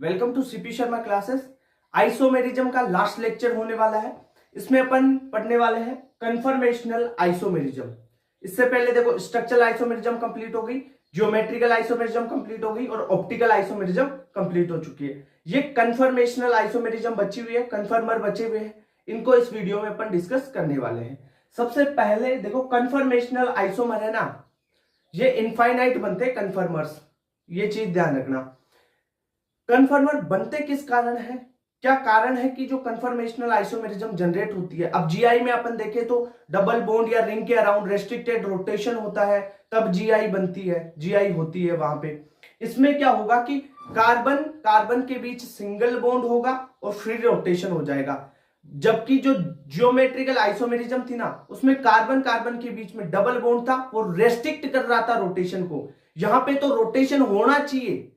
Welcome to CP Sharma classes. Isomerism का last lecture होने वाला है। इसमें अपन पढ़ने वाले हैं कन्फर्मेशनल आइसोमेरिज्म। इससे पहले देखो स्ट्रक्चरल आइसोमेरिज्म कंप्लीट हो गई, जियोमेट्रिकल आइसोमेरिज्म कंप्लीट हो गई और ऑप्टिकल आइसोमेरिज्म कंप्लीट हो चुकी है। ये कन्फर्मेशनल आइसोमेरिज्म बची हुई है, कन्फर्मर बचे हुए हैं। इनको इस वीडियो में अपन डिस्कस करने वाले हैं। सबसे पहले देखो कन्फर्मेशनल आइसोमर है ना, ये इनफाइनाइट बनते हैं कन्फर्मर्स। ये चीज ध्यान रखना। कन्फर्मर बनते किस कारण है, क्या कारण है कि जो कन्फर्मेशनल आइसोमेरिज्म जनरेट होती है। अब जीआई में अपन देखें तो डबल बॉन्ड या रिंग के अराउंड रेस्ट्रिक्टेड रोटेशन होता है, तब जीआई बनती है, जीआई होती है वहां पे। इसमें क्या होगा कि कार्बन कार्बन के बीच सिंगल बॉन्ड होगा और फ्री रोटेशन हो जाएगा। जबकि जो जियोमेट्रिकल आइसोमेरिज्म थी ना, उसमें कार्बन कार्बन के बीच में डबल बॉन्ड था, वो रेस्ट्रिक्ट कर रहा था रोटेशन को। यहां पे तो रोटेशन होना चाहिए,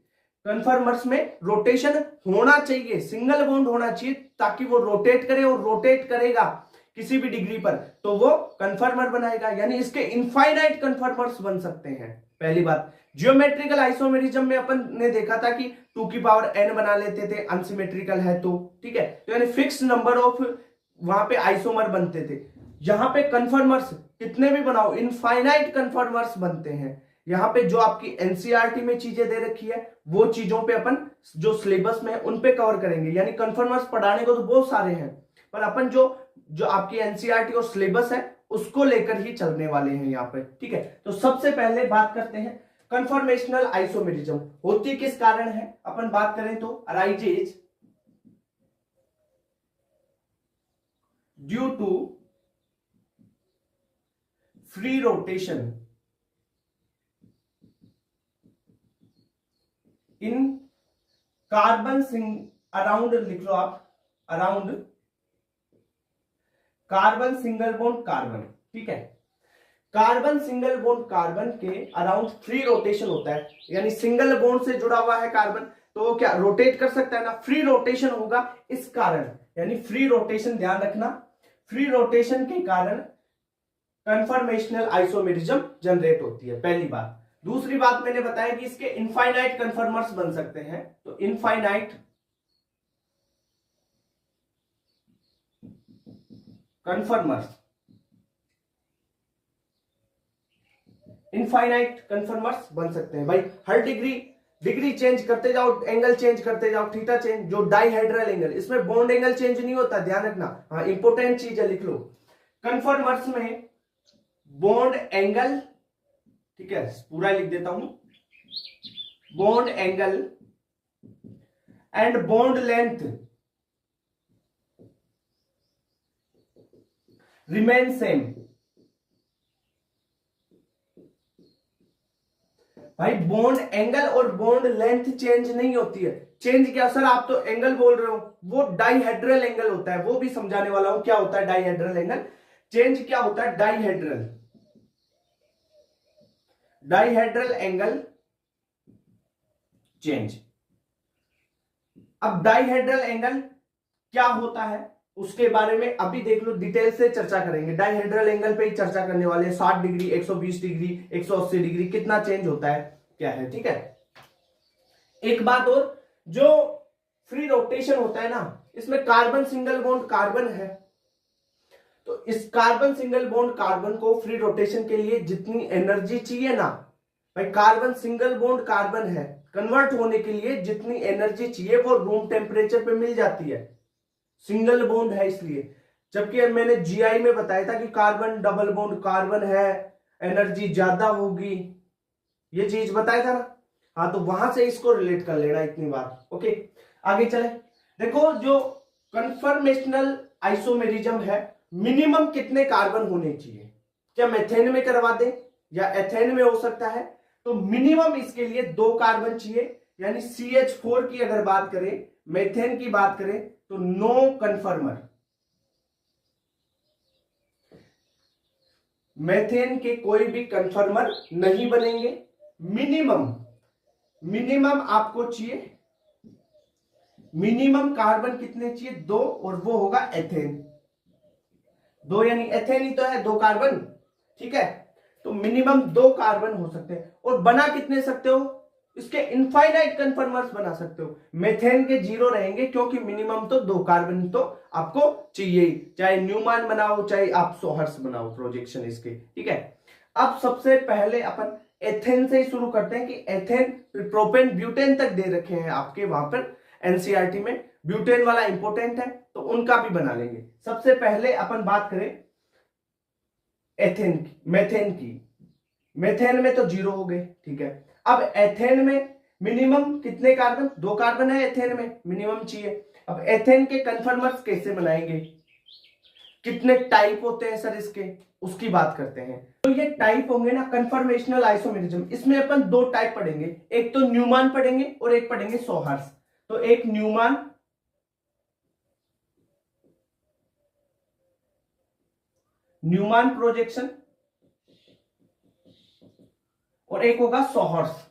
कन्फर्मर्स में रोटेशन होना चाहिए, सिंगल बॉन्ड होना चाहिए ताकि वो रोटेट करे, और रोटेट करेगा किसी भी डिग्री पर तो वो कन्फर्मर बनाएगा। यानी इसके इनफाइनाइट कन्फर्मर्स बन सकते हैं। पहली बात, जियोमेट्रिकल आइसोमेरिज्म में अपन ने देखा था कि 2 की पावर n बना लेते थे, अनसिमेट्रिकल है तो, ठीक है, तो यानी फिक्स नंबर ऑफ वहां पे आइसोमर बनते थे। यहां पे कन्फर्मर्स कितने भी बनाओ, इनफाइनाइट कन्फर्मर्स बनते हैं। यहाँ पे जो आपकी एनसीईआरटी में चीजें दे रखी है वो चीजों पे अपन जो सिलेबस में है उन पे कवर करेंगे। यानी कन्फर्मर्स पढ़ाने को तो बहुत सारे हैं, पर अपन जो जो आपकी एनसीईआरटी और सिलेबस है उसको लेकर ही चलने वाले हैं यहाँ पे, ठीक है। तो सबसे पहले बात करते हैं कन्फर्मेशनल आइसोमेरिज्म होती किस कारण है। अपन बात करें तो arises due to free rotation in carbon around, लिख लो आप, around carbon single bond carbon, ठीक है। कार्बन सिंगल बॉन्ड कार्बन के अराउंड फ्री रोटेशन होता है, यानी सिंगल बॉन्ड से जुड़ा हुआ है कार्बन तो वो क्या रोटेट कर सकता है ना, फ्री रोटेशन होगा इस कारण। यानी फ्री रोटेशन, ध्यान रखना, फ्री रोटेशन के कारण कन्फर्मेशनल आइसोमेरिज्म जनरेट होती है, पहली बात। दूसरी बात मैंने बताया कि इसके इनफाइनाइट कन्फर्मर्स बन सकते हैं, तो इनफाइनाइट कन्फर्मर्स, इनफाइनाइट कन्फर्मर्स बन सकते हैं भाई। हर डिग्री चेंज करते जाओ, एंगल चेंज करते जाओ, थीटा चेंज, जो डाइहेड्रल एंगल, इसमें बॉन्ड एंगल चेंज नहीं होता, ध्यान रखना। हाँ, इंपोर्टेंट चीज है, लिख लो। कन्फर्मर्स में बॉन्ड एंगल, ठीक है, पूरा लिख देता हूं, bond angle and bond length remain same. भाई बॉन्ड एंगल और बॉन्ड लेंथ चेंज नहीं होती है। चेंज क्या सर, आप तो एंगल बोल रहे हो, वो डाइहेड्रल एंगल होता है, वो भी समझाने वाला हूं क्या होता है डाइहेड्रल एंगल। चेंज क्या होता है, डाइहेड्रल एंगल चेंज। अब डाइहेड्रल एंगल क्या होता है उसके बारे में अभी देख लो, डिटेल से चर्चा करेंगे। डाइहेड्रल एंगल पे ही चर्चा करने वाले, 60 डिग्री, 120 डिग्री, 180 डिग्री, कितना चेंज होता है, क्या है, ठीक है। एक बात और, जो फ्री रोटेशन होता है ना, इसमें कार्बन सिंगल बॉन्ड कार्बन है, तो इस कार्बन सिंगल बॉन्ड कार्बन को फ्री रोटेशन के लिए जितनी एनर्जी चाहिए ना, भाई कार्बन सिंगल बॉन्ड कार्बन है, कन्वर्ट होने के लिए जितनी एनर्जी चाहिए वो रूम टेम्परेचर पे मिल जाती है, सिंगल बॉन्ड है इसलिए। जबकि मैंने जीआई में बताया था कि कार्बन डबल बॉन्ड कार्बन है, एनर्जी ज्यादा होगी, ये चीज बताया था ना। हाँ, तो वहां से इसको रिलेट कर लेना इतनी बात, ओके। आगे चले, देखो जो कन्फर्मेशनल आइसोमेरिज्म है, मिनिमम कितने कार्बन होने चाहिए। क्या मेथेन में करवा दें या एथेन में हो सकता है, तो मिनिमम इसके लिए 2 कार्बन चाहिए। यानी CH4 की अगर बात करें, मेथेन की बात करें तो नो कन्फर्मर, मेथेन के कोई भी कन्फर्मर नहीं बनेंगे। मिनिमम आपको चाहिए, मिनिमम कार्बन कितने चाहिए, 2, और वो होगा एथेन। 2 यानी एथेन ही तो है, 2 कार्बन, ठीक है। तो मिनिमम 2 कार्बन हो सकते हैं। और बना कितने सकते हो, इसके इनफाइनाइट कन्फर्मर्स बना सकते हो। मेथेन के 0 रहेंगे क्योंकि मिनिमम तो 2 कार्बन तो आपको चाहिए, चाहे न्यूमान बनाओ चाहे आप सोहर्स बनाओ प्रोजेक्शन इसके, ठीक है। अब सबसे पहले अपन एथेन से ही शुरू करते हैं कि एथेन, प्रोपेन, ब्यूटेन तक दे रखे हैं आपके वहां पर एनसीईआरटी में। ब्यूटेन वाला इंपॉर्टेंट है तो उनका भी बना लेंगे। सबसे पहले अपन बात करें एथेन की, मेथेन की। मेथेन में तो 0 हो गए, ठीक है। अब एथेन में मिनिमम कितने कार्बन, 2 कार्बन है एथेन में, मिनिमम चाहिए। अब एथेन के कन्फर्मर्स कैसे बनाएंगे, कितने टाइप होते हैं सर इसके, उसकी बात करते हैं। तो ये टाइप होंगे ना कन्फर्मेशनल आइसोमेरिज्म, इसमें अपन 2 टाइप पढ़ेंगे, एक तो न्यूमान पढ़ेंगे और एक पढ़ेंगे सोहार्स। तो एक न्यूमान प्रोजेक्शन और एक होगा सोहर्स।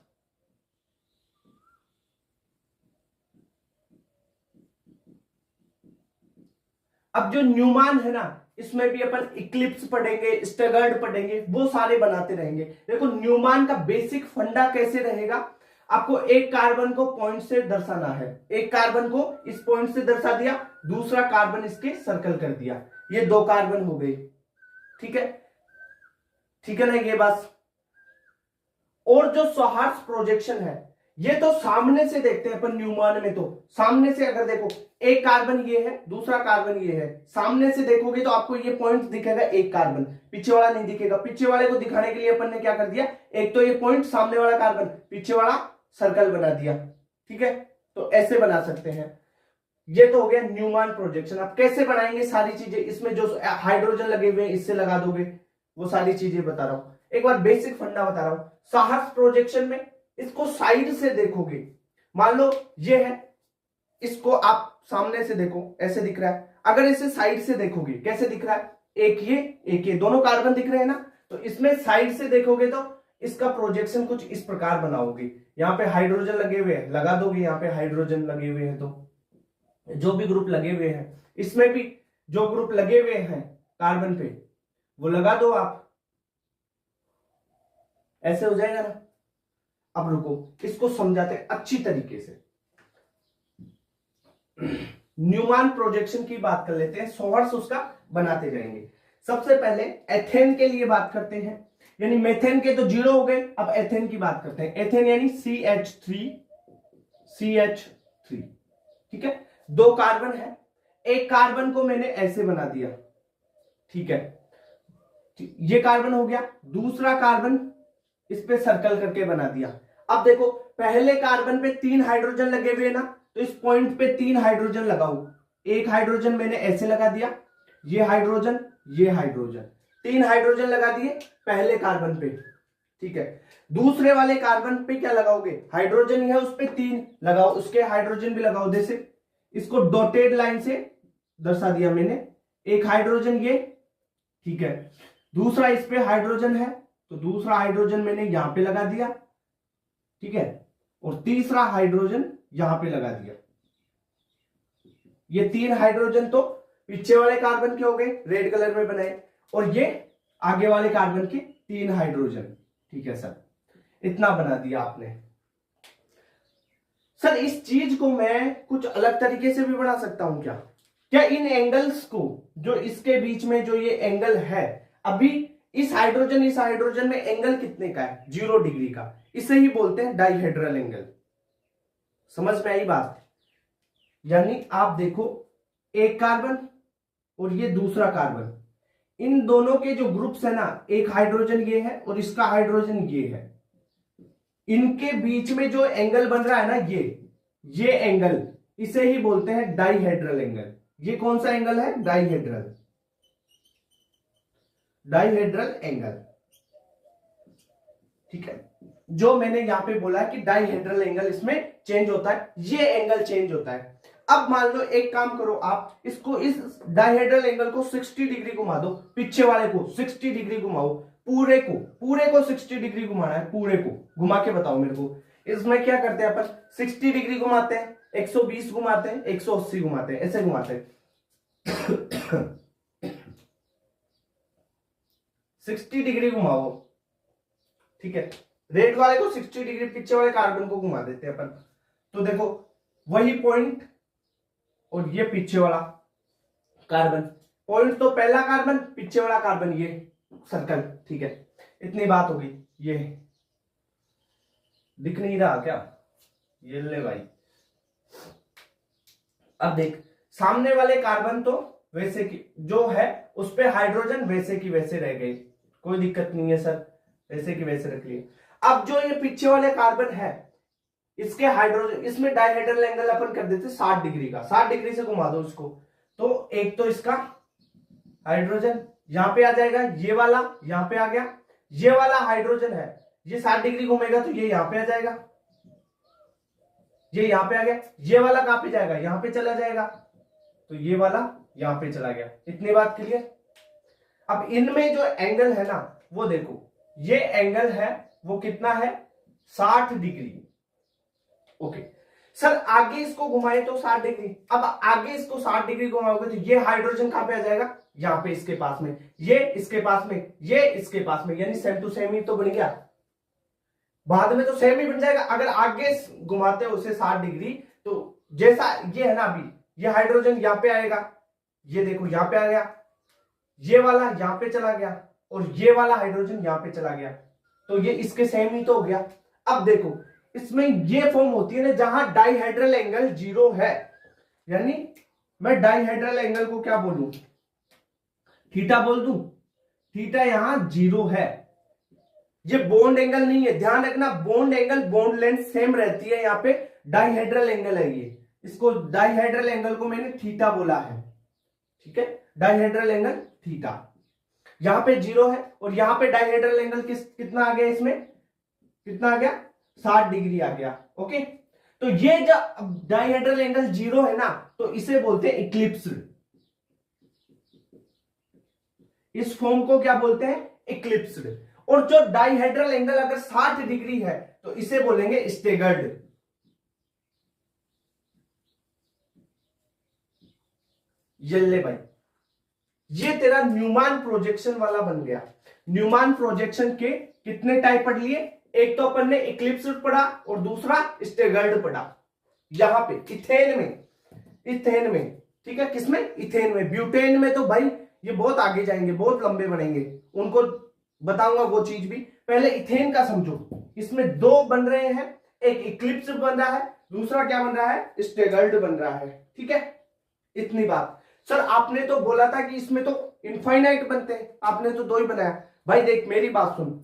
अब जो न्यूमान है ना, इसमें भी अपन इक्लिप्स पढ़ेंगे, स्टैगर्ड पढ़ेंगे, वो सारे बनाते रहेंगे। देखो न्यूमान का बेसिक फंडा कैसे रहेगा, आपको एक कार्बन को पॉइंट से दर्शाना है, एक कार्बन को इस पॉइंट से दर्शा दिया, दूसरा कार्बन इसके सर्कल कर दिया, ये 2 कार्बन हो गए, ठीक है, ठीक है ना ये बात। और जो सोहार्स प्रोजेक्शन है ये तो सामने से देखते हैं अपन न्यूमान में, तो सामने से अगर देखो एक कार्बन ये है, दूसरा कार्बन ये है, सामने से देखोगे तो आपको ये पॉइंट दिखेगा एक कार्बन, पीछे वाला नहीं दिखेगा। पीछे वाले को दिखाने के लिए अपन ने क्या कर दिया, एक तो ये पॉइंट सामने वाला कार्बन, पीछे वाला सर्कल बना दिया, ठीक है। तो ऐसे बना सकते हैं। ये तो हो गया न्यूमान प्रोजेक्शन। आप कैसे बनाएंगे सारी चीजें, इसमें जो हाइड्रोजन लगे हुए हैं इससे लगा दोगे, वो सारी चीजें बता रहा हूं। एक बार बेसिक फंडा बता रहा हूं। सोहार्स प्रोजेक्शन में इसको साइड से देखोगे, मान लो ये है, इसको आप सामने से देखो ऐसे दिख रहा है, अगर इसे साइड से देखोगे कैसे दिख रहा है, एक ये दोनों कार्बन दिख रहे हैं ना, तो इसमें साइड से देखोगे तो इसका प्रोजेक्शन कुछ इस प्रकार बनाओगे। यहां पे हाइड्रोजन लगे हुए हैं, लगा दोगे, यहां पे हाइड्रोजन लगे हुए हैं, तो जो भी ग्रुप लगे हुए हैं, इसमें भी जो ग्रुप लगे हुए हैं कार्बन पे वो लगा दो आप, ऐसे हो जाएगा ना। अब रुको, इसको समझाते हैं अच्छी तरीके से। न्यूमान प्रोजेक्शन की बात कर लेते हैं, सोहर्स उसका बनाते जाएंगे। सबसे पहले एथेन के लिए बात करते हैं, यानी मेथेन के तो 0 हो गए, अब एथेन की बात करते हैं। एथेन यानी CH3, ठीक है, 2 कार्बन है, एक कार्बन को मैंने ऐसे बना दिया, ठीक है, ये कार्बन हो गया, दूसरा कार्बन इस पे सर्कल करके बना दिया। अब देखो पहले कार्बन पे 3 हाइड्रोजन लगे हुए ना, तो इस पॉइंट पे 3 हाइड्रोजन लगाओ, एक हाइड्रोजन मैंने ऐसे लगा दिया, ये हाइड्रोजन, 3 हाइड्रोजन लगा दिए पहले कार्बन पे, ठीक है। दूसरे वाले कार्बन पे क्या लगाओगे, हाइड्रोजन है उस पे 3 लगाओ, उसके हाइड्रोजन भी लगाओ, जैसे इसको डॉटेड लाइन से दर्शा दिया मैंने, एक हाइड्रोजन ये, ठीक है, दूसरा इस पे हाइड्रोजन है तो दूसरा हाइड्रोजन मैंने यहां पे लगा दिया, ठीक है, और तीसरा हाइड्रोजन यहां पे लगा दिया। ये 3 हाइड्रोजन तो पीछे वाले कार्बन के हो गए, रेड कलर में बनाए, और ये आगे वाले कार्बन के 3 हाइड्रोजन, ठीक है सर, इतना बना दिया आपने। सर इस चीज को मैं कुछ अलग तरीके से भी बना सकता हूं क्या? क्या इन एंगल्स को, जो इसके बीच में जो ये एंगल है, अभी इस हाइड्रोजन में एंगल कितने का है, 0 डिग्री का, इसे ही बोलते हैं डाइहेड्रल एंगल। समझ में आई बात? यानी आप देखो एक कार्बन और ये दूसरा कार्बन, इन दोनों के जो ग्रुप्स है ना, एक हाइड्रोजन ये है और इसका हाइड्रोजन ये है, इनके बीच में जो एंगल बन रहा है ना, ये एंगल, इसे ही बोलते हैं डाइहेड्रल एंगल। ये कौन सा एंगल है? डाइहेड्रल एंगल, ठीक है। जो मैंने यहां पे बोला है कि डाइहेड्रल एंगल इसमें चेंज होता है, ये एंगल चेंज होता है। अब मान लो एक काम करो, आप इसको, इस डाइहेड्रल एंगल को 60 डिग्री घुमा दो, पीछे वाले को 60 डिग्री घुमाओ, पूरे को 60 डिग्री घुमाना है, पूरे को घुमा के बताओ मेरे को। इसमें क्या करते हैं अपन, 60 डिग्री घुमाते हैं, 120 घुमाते हैं, 180 घुमाते हैं, ऐसे घुमाते हैं 60 डिग्री घुमाओ, ठीक है। रेड वाले को 60 डिग्री, पीछे वाले कार्बन को घुमा देते हैं अपन। तो देखो वही पॉइंट और ये पीछे वाला कार्बन, पॉइंट तो पहला कार्बन, पीछे वाला कार्बन, ये सर्कल, ठीक है। इतनी बात होगी। ये दिख नहीं रहा क्या? ये ले भाई। अब देख, सामने वाले कार्बन तो वैसे की जो है उस पे हाइड्रोजन वैसे की वैसे रह गई, कोई दिक्कत नहीं है सर, वैसे की वैसे रख लिए। अब जो ये पीछे वाले कार्बन है, इसके हाइड्रोजन, इसमें डायहेड्रल एंगल अपन कर देते 60 डिग्री का, 60 डिग्री से घुमा दो इसको, तो एक तो इसका हाइड्रोजन यहां पे आ जाएगा, ये वाला यहां पे आ गया, ये वाला हाइड्रोजन है, ये 60 डिग्री घूमेगा तो ये यहां पे आ जाएगा, ये यहां पे आ गया, ये वाला कहां पे जाएगा, यहां पे चला जाएगा, तो ये वाला यहां पे चला गया। इतनी बात क्लियर। अब इनमें जो एंगल है ना, वो देखो, ये एंगल है वो कितना है, 60 डिग्री। ओके सर, आगे इसको घुमाए तो 60 डिग्री। अब आगे इसको 60 डिग्री घुमाओगे तो ये हाइड्रोजन कहां पे आ जाएगा, यहां पे इसके पास में, ये इसके पास में, ये इसके पास में, यानी सेम टू सेम ही तो बन गया। बाद में तो सेम ही बन जाएगा। अगर आगे घुमाते हो उसे 60 डिग्री, तो जैसा ये है ना, अभी ये हाइड्रोजन यहां पे आएगा, ये देखो यहां पे आ गया, ये वाला यहां पे चला गया, और ये वाला हाइड्रोजन यहां पे चला गया, तो ये इसके सेम ही तो हो गया। अब देखो, इसमें ये फॉर्म होती है ना जहां डाइहेड्रल एंगल 0 है, यानी मैं डाइहेड्रल एंगल को क्या बोलूं, थीटा बोल दूं, थीटा यहां 0 है। ये बॉन्ड एंगल नहीं है, ध्यान रखना, bond angle, bond length same रहती है, यहाँ पे डाइहेड्रल एंगल है ये, इसको डाइहेड्रल एंगल को मैंने थीटा बोला है, ठीक है, डाइहेड्रल एंगल थीटा। यहां पे 0 है, और यहां पे डाइहेड्रल एंगल कितना आ गया, इसमें कितना आ गया, 60 डिग्री आ गया। ओके, तो ये जब डाइहेड्रल एंगल 0 है ना, तो इसे बोलते हैं इक्लिप्स्ड। इस फॉर्म को क्या बोलते हैं, इक्लिप्स्ड। और जो डाइहेड्रल एंगल अगर 60 डिग्री है तो इसे बोलेंगे स्टेगर्ड। ये ले भाई, ये तेरा न्यूमैन प्रोजेक्शन वाला बन गया। न्यूमैन प्रोजेक्शन के कितने टाइप पढ़ लिए, एक तो अपन ने इक्लिप्स्ड पढ़ा और दूसरा स्टेगर्ड पढ़ा। यहां पे इथेन में, ठीक है, किसमें, इथेन में। ब्यूटेन में तो भाई ये बहुत आगे जाएंगे, बहुत लंबे बनेंगे, उनको बताऊंगा वो चीज भी। पहले इथेन का समझो, इसमें दो बन रहे हैं, एक इक्लिप्स बन रहा है, दूसरा क्या बन रहा है, स्टेगर्ड बन रहा है, ठीक है। इतनी बात। सर आपने तो बोला था कि इसमें तो इनफाइनाइट बनते हैं, आपने तो दो ही बनाया। भाई देख मेरी बात सुन,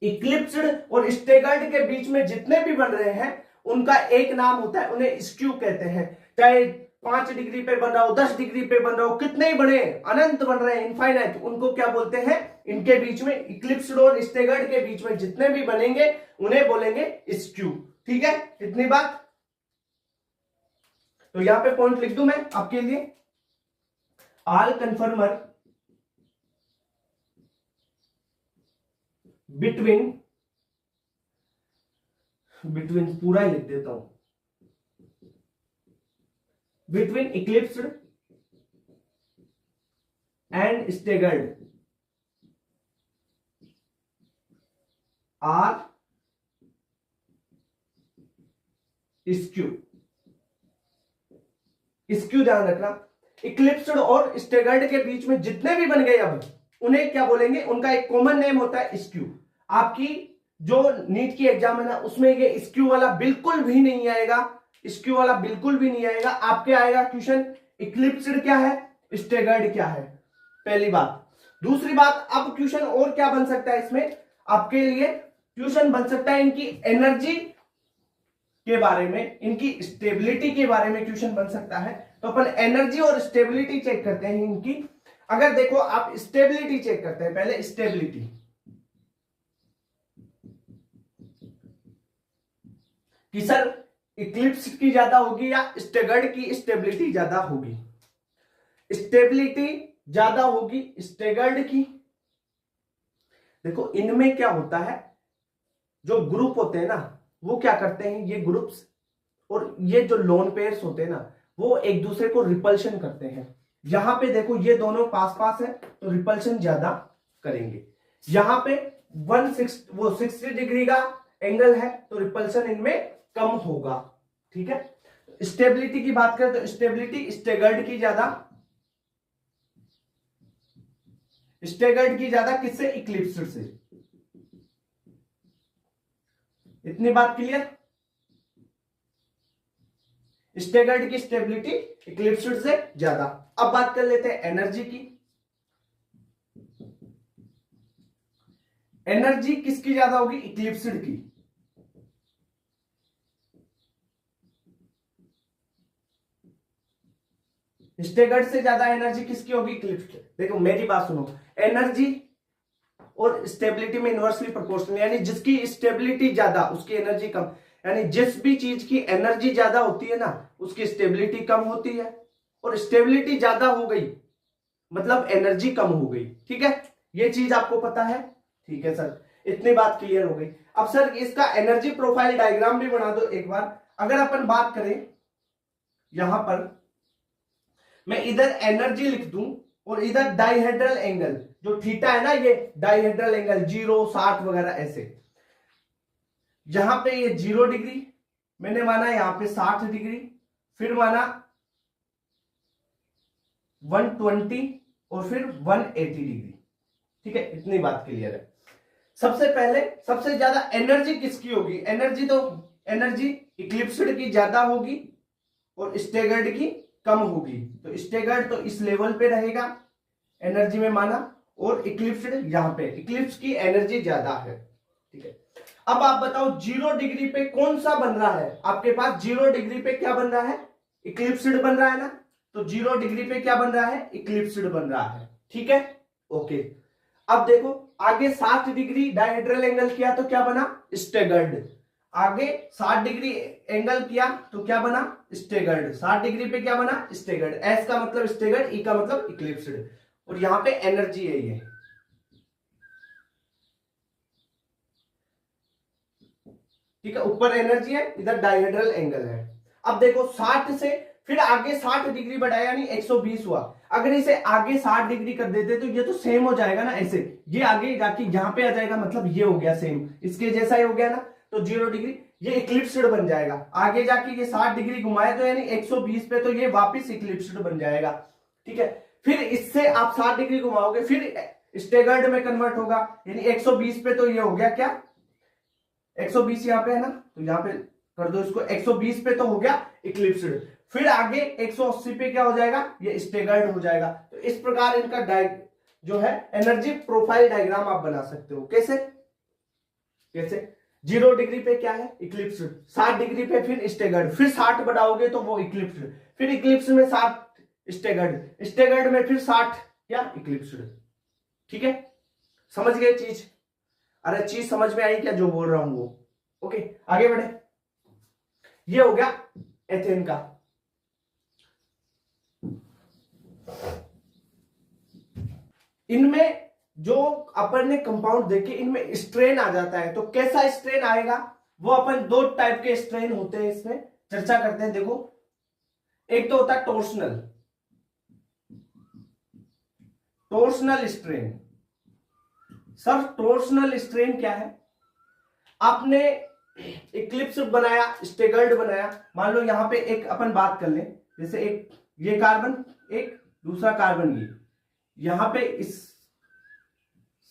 इक्लिप्स्ड और स्टेगर्ड के बीच में जितने भी बन रहे हैं उनका एक नाम होता है, उन्हें स्क्यू कहते हैं। चाहे 5 डिग्री पे बन रहा हो, 10 डिग्री पे बन रहा हो, कितने ही बड़े अनंत बन रहे हैं, इनफाइनाइट, उनको क्या बोलते हैं, इनके बीच में, इक्लिप्स्ड और स्टेगर्ड के बीच में जितने भी बनेंगे उन्हें बोलेंगे स्क्यू, ठीक है। इतनी बात। तो यहां पे पॉइंट लिख दूं मैं आपके लिए, ऑल कन्फर्मर बिटवीन पूरा ही लिख देता हूं, between eclipsed and staggered are skew. Skew ध्यान रखना, इक्लिप्स्ड और स्टेगर्ड के बीच में जितने भी बन गए अब उन्हें क्या बोलेंगे, उनका एक कॉमन नेम होता है स्क्यू। आपकी जो नीट की एग्जाम है ना, उसमें ये स्क्यू वाला बिल्कुल भी नहीं आएगा, स्क्यू वाला बिल्कुल भी नहीं आएगा। आपके आएगा क्वेश्चन इक्लिप्स्ड क्या है, स्टेगर्ड क्या है, पहली बात। दूसरी बात, अब क्वेश्चन और क्या बन सकता है इसमें, आपके लिए क्वेश्चन बन सकता है इनकी एनर्जी के बारे में, इनकी स्टेबिलिटी के बारे में क्वेश्चन बन सकता है। तो अपन एनर्जी और स्टेबिलिटी चेक करते हैं इनकी। अगर देखो आप स्टेबिलिटी चेक करते हैं, पहले स्टेबिलिटी, कि सर इक्लिप्स की ज्यादा होगी या स्टेगर्ड की स्टेबिलिटी ज्यादा होगी। स्टेबिलिटी ज्यादा होगी स्टेगर्ड की। देखो इनमें क्या होता है, जो ग्रुप होते हैं ना वो क्या करते हैं, ये ग्रुप्स और ये जो लोन पेयर्स होते हैं ना, वो एक दूसरे को रिपल्शन करते हैं। यहां पे देखो ये दोनों पास पास है तो रिपल्शन ज्यादा करेंगे। यहां पे वो 60 डिग्री का एंगल है, तो रिपल्शन इनमें कम होगा। ठीक है, स्टेबिलिटी की बात करें तो स्टेबिलिटी स्टेगर्ड की ज्यादा किससे? इक्लिप्स्ड से। इतनी बात क्लियर? स्टेगर्ड की स्टेबिलिटी इक्लिप्स्ड से ज्यादा। अब बात कर लेते हैं एनर्जी की। एनर्जी किसकी ज्यादा होगी? इक्लिप्स्ड की। स्टेगर्ड से ज्यादा एनर्जी किसकी होगी? इक्लिप्स्ड। देखो मेरी बात सुनो, एनर्जी और स्टेबिलिटी में इनवर्सली प्रोपोर्शनल, यानी जिसकी स्टेबिलिटी ज्यादा उसकी एनर्जी कम। यानी जिस भी चीज की एनर्जी ज्यादा होती है ना, उसकी स्टेबिलिटी कम होती है, और स्टेबिलिटी ज्यादा हो गई मतलब एनर्जी कम हो गई। ठीक है, ये चीज आपको पता है? ठीक है सर, इतनी बात क्लियर हो गई। अब सर इसका एनर्जी प्रोफाइल डायग्राम भी बना दो एक बार। अगर अपन बात करें, यहां पर मैं इधर एनर्जी लिख दूं और इधर डाइहेड्रल एंगल जो थीटा है ना, ये डाइहेड्रल एंगल 0, 60 वगैरह ऐसे। यहां पे ये 0 डिग्री मैंने माना, यहां पे 60 डिग्री, फिर माना 120 और फिर 180 डिग्री। ठीक है, इतनी बात क्लियर है। सबसे पहले सबसे ज्यादा एनर्जी किसकी होगी? एनर्जी इक्लिप्स्ड की ज्यादा होगी और स्टेगर्ड की कम होगी। तो स्टेगर्ड तो इस लेवल पे रहेगा एनर्जी में माना, और इक्लिप्स्ड यहां पे। इक्लिप्स की एनर्जी ज्यादा है। ठीक है, अब आप बताओ 0 डिग्री पे कौन सा बन रहा है आपके पास? 0 डिग्री पे क्या बन रहा है? इक्लिप्स्ड बन रहा है ना। तो 0 डिग्री पे क्या बन रहा है? इक्लिप्स्ड बन रहा है। ठीक है, ओके। अब देखो आगे 60 डिग्री डायहेड्रल एंगल किया तो क्या बना? स्टेगर्ड। आगे 60 डिग्री एंगल किया तो क्या बना? स्टेगर्ड। 60 डिग्री पे क्या बना? स्टेगर्ड। एस का मतलब स्टेगर्ड, ई का मतलब इक्लिप्स्ड। और यहां पे एनर्जी है ये। ठीक है, ऊपर एनर्जी है, इधर डायहेड्रल एंगल है। अब देखो 60 से फिर आगे 60 डिग्री बढ़ाया, यानी 120 हुआ। अगर इसे आगे 60 डिग्री कर देते तो ये तो सेम हो जाएगा ना ऐसे। ये आगे जाके यहां पे आ जाएगा, मतलब ये हो गया सेम, इसके जैसा ही हो गया ना। तो 0 डिग्री ये इक्लिप्स्ड बन जाएगा। आगे जाके ये 60 डिग्री घुमाए तो यानी 120 पे तो ये वापिस इक्लिप्स्ड बन जाएगा। ठीक है, फिर इससे आप 60 डिग्री घुमाओगे, फिर स्टेगर्ड में कन्वर्ट होगा, यानी 120 पे तो ये हो गया क्या? 120 यहां पे है ना, तो यहां पे कर दो इसको। 120 पे तो हो गया इक्लिप्स्ड। फिर आगे 180 पे क्या हो जाएगा? ये स्टेगर्ड हो जाएगा। तो इस प्रकार इनका जो है एनर्जी प्रोफाइल डायग्राम आप बना सकते हो। कैसे? 0 डिग्री पे क्या है? इक्लिप्स्ड। 60 डिग्री पे फिर स्टेगर्ड, फिर 60 बढ़ाओगे तो वो इक्लिप्स्ड, फिर इक्लिप्स में 60 स्टेगर्ड, स्टेगर्ड में फिर 60 क्या? इक्लिप्स्ड। ठीक है, समझ गए चीज? अरे चीज समझ में आई क्या जो बोल रहा हूं वो? ओके, आगे बढ़े। ये हो गया एथेन का। इनमें जो अपन ने कंपाउंड देखे, इनमें स्ट्रेन आ जाता है। तो कैसा स्ट्रेन आएगा? वो अपन दो टाइप के स्ट्रेन होते हैं, इसमें चर्चा करते हैं। देखो, एक तो होता है torsional strain. Sir torsional strain क्या है? आपने इक्लिप्स बनाया, स्टेगर्ड बनाया, मान लो यहां पे एक अपन बात कर ले, जैसे एक ये कार्बन, एक दूसरा कार्बन, ये यहां पे इस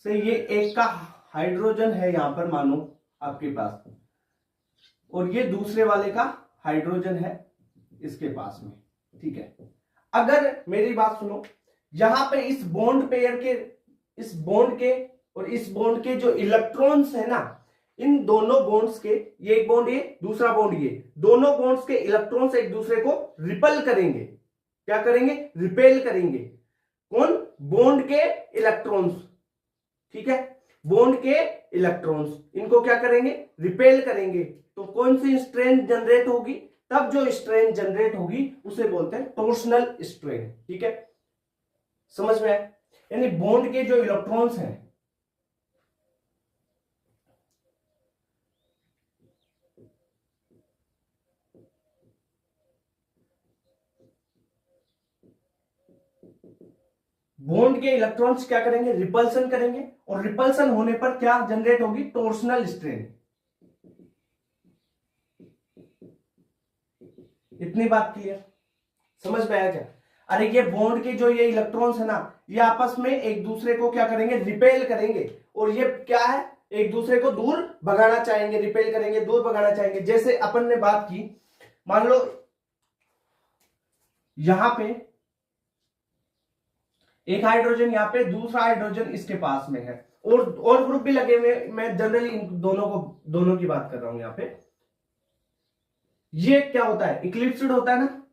से ये एक का हाइड्रोजन है यहां पर मानो आपके पास, और ये दूसरे वाले का हाइड्रोजन है इसके पास में। ठीक है, अगर मेरी बात सुनो, यहां पे इस बॉन्ड पेयर के, इस बॉन्ड के और इस बॉन्ड के जो इलेक्ट्रॉन्स है ना, इन दोनों बॉन्ड्स के, ये एक बॉन्ड, ये दूसरा बॉन्ड, ये दोनों बॉन्ड्स के इलेक्ट्रॉन्स एक दूसरे को रिपेल करेंगे। क्या करेंगे? रिपेल करेंगे। कौन? बॉन्ड के इलेक्ट्रॉन्स। ठीक है, बॉन्ड के इलेक्ट्रॉन्स इनको क्या करेंगे? रिपेल करेंगे। तो कौन सी स्ट्रेन जनरेट होगी? तब जो स्ट्रेन जनरेट होगी उसे बोलते हैं टोर्सनल स्ट्रेन। ठीक है, समझ में आया? यानी बॉन्ड के जो इलेक्ट्रॉन्स हैं, बॉन्ड के इलेक्ट्रॉन्स क्या करेंगे, रिपल्सन करेंगे, और रिपल्सन होने पर क्या जनरेट होगी, टॉर्सनल स्ट्रेन। इतनी बात क्लियर, समझ में आया क्या? अरे ये बॉन्ड के जो ये इलेक्ट्रॉन्स है ना, ये आपस में एक दूसरे को क्या करेंगे, रिपेल करेंगे, और ये क्या है, एक दूसरे को दूर भगाना चाहेंगे, रिपेल करेंगे, दूर भगाना चाहेंगे। जैसे अपन ने बात की, मान लो यहां पे एक हाइड्रोजन, यहां पे दूसरा हाइड्रोजन इसके पास में है, और ग्रुप भी लगे हुए, मैं जनरली इन दोनों की बात कर रहा हूं। यहां पे ये क्या होता है, इक्लिप्स्ड होता है ना।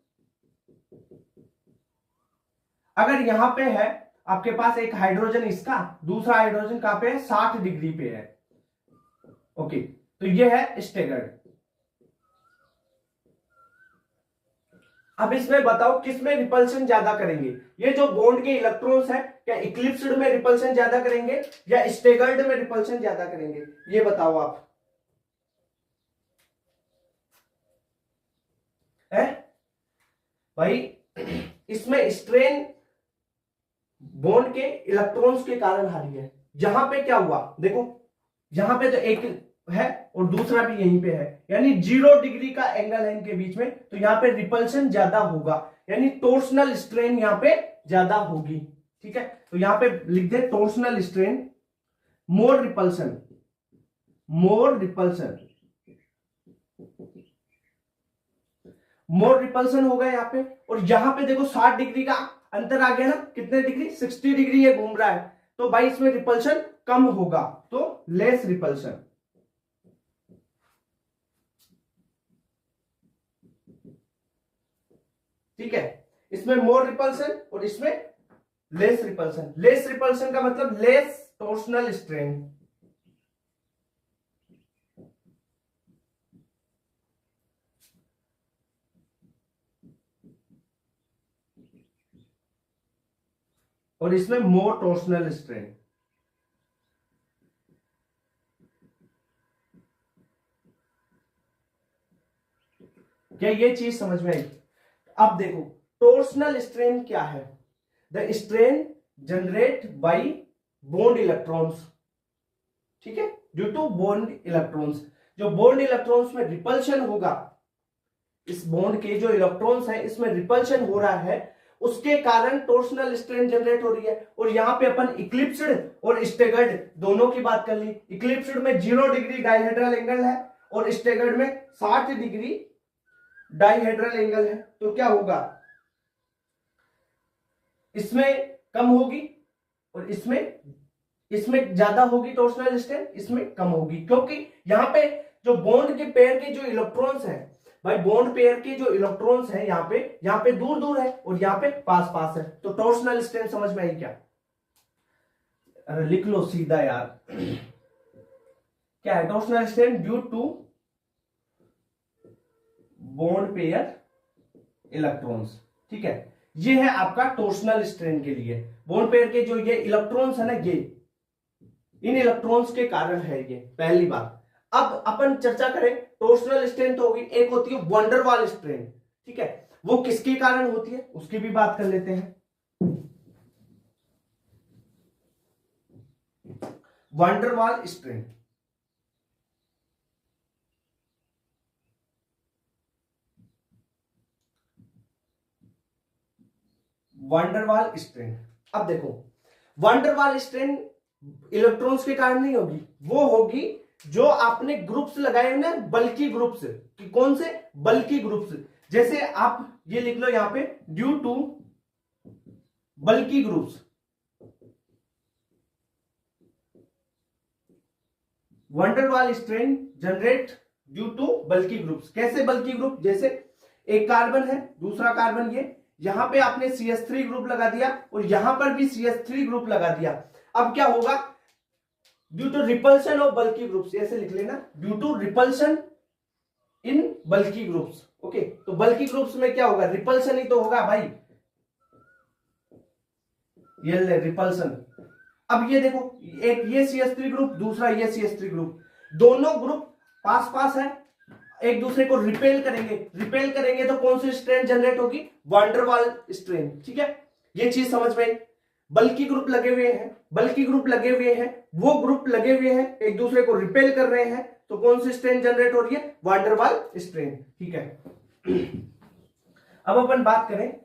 अगर यहां पे है आपके पास एक हाइड्रोजन इसका, दूसरा हाइड्रोजन कहां पे है, 60 डिग्री पे है, ओके, तो ये है स्टेगर्ड। अब इसमें बताओ किसमें रिपल्शन ज्यादा करेंगे, ये जो बॉन्ड के इलेक्ट्रॉन्स है, क्या इक्लिप्स्ड में रिपल्शन ज्यादा करेंगे या स्टेगर्ड में रिपल्शन ज्यादा करेंगे, ये बताओ आप, है भाई। इसमें स्ट्रेन बॉन्ड के इलेक्ट्रॉन्स के कारण हारी है। यहां पे क्या हुआ देखो, यहां पे तो एक है और दूसरा भी यहीं पे है, यानी 0 डिग्री का एंगल है इनके बीच में, तो यहां पे रिपल्शन ज्यादा होगा, यानी टॉर्सनल स्ट्रेन यहां पे ज्यादा होगी। ठीक है, तो यहां पे लिख दे torsional strain, more repulsion, more repulsion, more repulsion होगा यहां पे। और यहां पे देखो 60 डिग्री का अंतर आ गया ना, कितने डिग्री, 60 डिग्री ये घूम रहा है, तो भाई इसमें रिपल्शन कम होगा, तो लेस रिपल्शन। ठीक है, इसमें मोर रिपल्सन और इसमें लेस रिपल्सन। लेस रिपल्सन का मतलब लेस टॉर्सनल स्ट्रेन। और इसमें मोर टॉर्सनल स्ट्रेन। क्या ये चीज समझ में आई? अब देखो टॉर्सनल स्ट्रेन क्या है, the strain generate bye bond electrons. ठीक है, ड्यू टू बॉन्ड इलेक्ट्रॉन्स, जो बॉन्ड इलेक्ट्रॉन्स में रिपल्शन होगा, इस बॉन्ड के जो इलेक्ट्रॉन्स है इसमें रिपल्शन हो रहा है, उसके कारण टॉर्सनल स्ट्रेन जनरेट हो रही है। और यहां पे अपन इक्लिप्स्ड और स्टेगर्ड दोनों की बात कर ली। इक्लिप्स्ड में 0 डिग्री डाइहेड्रल एंगल है और स्टेगर्ड में 60 डिग्री डाइहेड्रल एंगल है, तो क्या होगा, इसमें कम होगी और इसमें ज्यादा होगी टॉर्सनल स्ट्रेन, इसमें कम होगी, क्योंकि यहां पे जो बॉन्ड के पेयर के जो इलेक्ट्रॉन्स हैं, भाई बॉन्ड पेयर के जो इलेक्ट्रॉन्स हैं यहाँ पे दूर दूर है और यहाँ पे पास पास है, तो टॉर्सनल स्ट्रेन समझ में आई क्या? अरे लिख लो सीधा यार, क्या है torsional strain? Due to bond pair electrons. ठीक है, ये है आपका टॉर्सनल स्ट्रेन के लिए, बॉन्ड पेयर के जो ये इलेक्ट्रॉन्स है ना, ये इन इलेक्ट्रॉन्स के कारण है, ये पहली बात। अब अपन चर्चा करें, टॉर्सनल स्ट्रेन तो होगी, एक होती है वंडर वाल स्ट्रेन। ठीक है, वो किसके कारण होती है उसकी भी बात कर लेते हैं। वंडर वाल स्ट्रेन, वंडरवाल स्ट्रेन। अब देखो वंडरवाल स्ट्रेन इलेक्ट्रॉन्स के कारण नहीं होगी, वो होगी जो आपने ग्रुप्स लगाए हैं ना, बल्कि ग्रुप्स, कि कौन से बल्कि ग्रुप्स, जैसे आप ये लिख लो यहां पे, due to bulky groups, van der Waals strain generate due to bulky groups. कैसे बल्कि ग्रुप? जैसे एक कार्बन है, दूसरा कार्बन, ये यहां पे आपने CH3 ग्रुप लगा दिया और यहां पर भी CH3 ग्रुप लगा दिया। अब क्या होगा, ड्यू टू रिपल्शन ऑफ बल्कि ग्रुप्स, ऐसे लिख लेना, ड्यू टू रिपल्शन इन बल्कि ग्रुप्स। ओके, तो बल्कि ग्रुप्स में क्या होगा, रिपल्शन ही तो होगा भाई, ये रिपल्सन। अब ये देखो, एक ये CH3 ग्रुप, दूसरा ये CH3 ग्रुप, दोनों ग्रुप पास पास है, एक दूसरे को रिपेल करेंगे तो कौन सी स्ट्रेन जनरेट होगी, वंडरवाल स्ट्रेन। ठीक है, ये चीज समझ में आई। बल्कि ग्रुप लगे हुए हैं, बल्कि ग्रुप लगे हुए हैं, वो ग्रुप लगे हुए हैं एक दूसरे को रिपेल कर रहे हैं, तो कौन सी स्ट्रेन जनरेट हो रही है? वान डेर वाल स्ट्रेन। ठीक है, अब अपन बात करें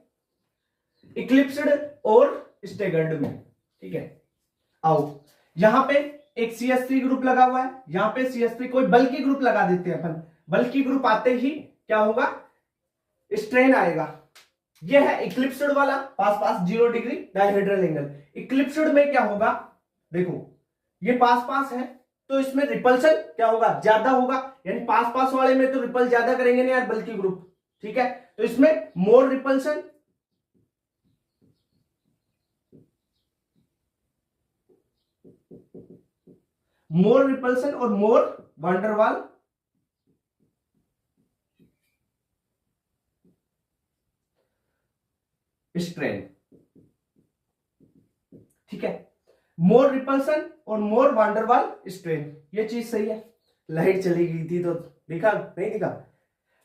इक्लिप्स्ड और स्टेगर्ड में। ठीक है, आओ यहां पे एक CH3 ग्रुप लगा हुआ है, यहां पे CH3 कोई बल्कि ग्रुप लगा देते हैं अपन। बल्कि ग्रुप आते ही क्या होगा? स्ट्रेन आएगा। यह है इक्लिप्स्ड वाला, पास पास 0 डिग्री डायहेड्रल एंगल। इक्लिप्स्ड में क्या होगा? देखो ये पास पास है तो इसमें रिपल्सन क्या होगा? ज्यादा होगा, यानी पास पास वाले में तो रिपल ज्यादा करेंगे ना यार बल्कि ग्रुप। ठीक है, तो इसमें मोर रिपल्सन, मोर रिपल्सन और मोर वान डेर वाल स्ट्रेन। ठीक है, मोर रिपल्सन और मोर वान डेर वाल स्ट्रेन, ये चीज सही है। लाइट चली गई थी तो दिखा नहीं? दिखा।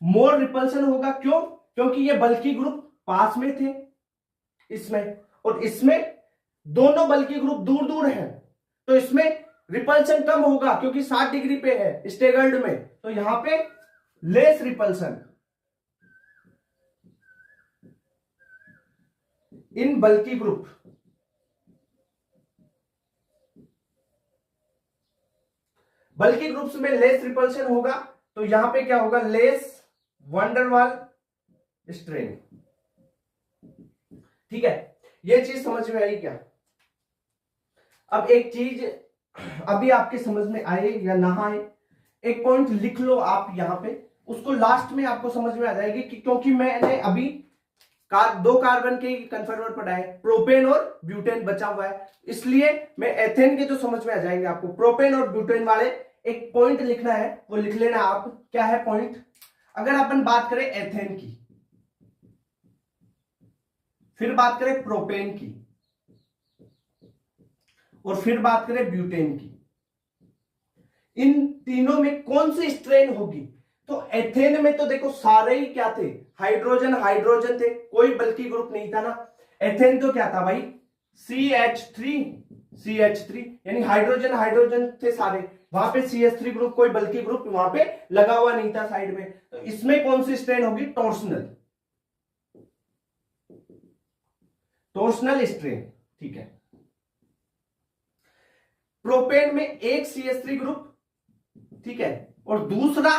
मोर रिपल्सन होगा, क्यों? क्योंकि ये बल्कि ग्रुप पास में थे इसमें, और इसमें दोनों बल्कि ग्रुप दूर दूर हैं, तो इसमें रिपल्सन कम होगा क्योंकि 60 डिग्री पे है स्टेगर्ड में, तो यहां पे लेस रिपल्सन इन बल्कि ग्रुप। बल्कि ग्रुप्स में लेस रिपल्शन होगा, तो यहां पे क्या होगा? लेस वान डेर वाल स्ट्रेन। ठीक है, ये चीज समझ में आई क्या? अब एक चीज अभी आपके समझ में आए या ना आए, एक पॉइंट लिख लो आप यहां पे, उसको लास्ट में आपको समझ में आ जाएगी कि क्योंकि मैंने अभी दो कार्बन के कन्फर्मर पढ़ा है, प्रोपेन और ब्यूटेन बचा हुआ है, इसलिए मैं एथेन के तो समझ में आ जाएंगे आपको। प्रोपेन और ब्यूटेन वाले एक पॉइंट लिखना है, वो लिख लेना आप। क्या है पॉइंट? अगर अपन बात करें एथेन की, फिर बात करें प्रोपेन की, और फिर बात करें ब्यूटेन की, इन तीनों में कौन सी स्ट्रेन होगी? तो एथेन में तो देखो सारे ही क्या थे? हाइड्रोजन हाइड्रोजन थे, कोई बल्कि ग्रुप नहीं था ना। एथेन तो क्या था भाई? CH3 यानी हाइड्रोजन हाइड्रोजन थे सारे, वहां पे CH3 ग्रुप, कोई बल्कि ग्रुप वहां पे लगा हुआ नहीं था साइड में। तो इसमें कौन सी स्ट्रेन होगी? Torsional, torsional strain. ठीक है, प्रोपेन में एक CH3 ग्रुप, ठीक है, और दूसरा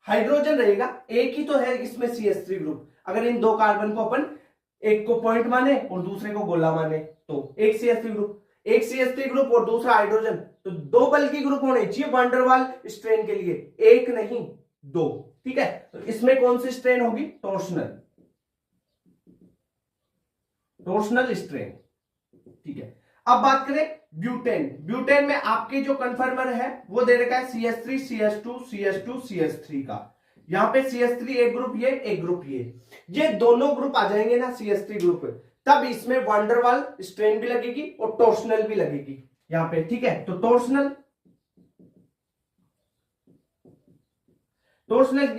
हाइड्रोजन रहेगा, एक ही तो है इसमें CH3 ग्रुप। अगर इन दो कार्बन को अपन एक को पॉइंट माने और दूसरे को गोला माने, तो एक CH3 ग्रुप, एक CH3 ग्रुप और दूसरा हाइड्रोजन, तो दो बल्कि ग्रुप होने चाहिए वान डेर वाल स्ट्रेन के लिए, एक नहीं दो। ठीक है, तो इसमें कौन सी स्ट्रेन होगी? Torsional, torsional strain. ठीक है, अब बात करें ब्यूटेन। ब्यूटेन में आपके जो कन्फर्मर है वो दे रखा है CH3 CH2 CH2 CH3 का। यहां पे CH3 एक ग्रुप, ये एक ग्रुप, ये दोनों ग्रुप आ जाएंगे ना CH3 ग्रुप, तब इसमें वान डेर वाल स्ट्रेन भी लगेगी और टॉर्सनल भी लगेगी यहां पे। ठीक है, तो टॉर्सनल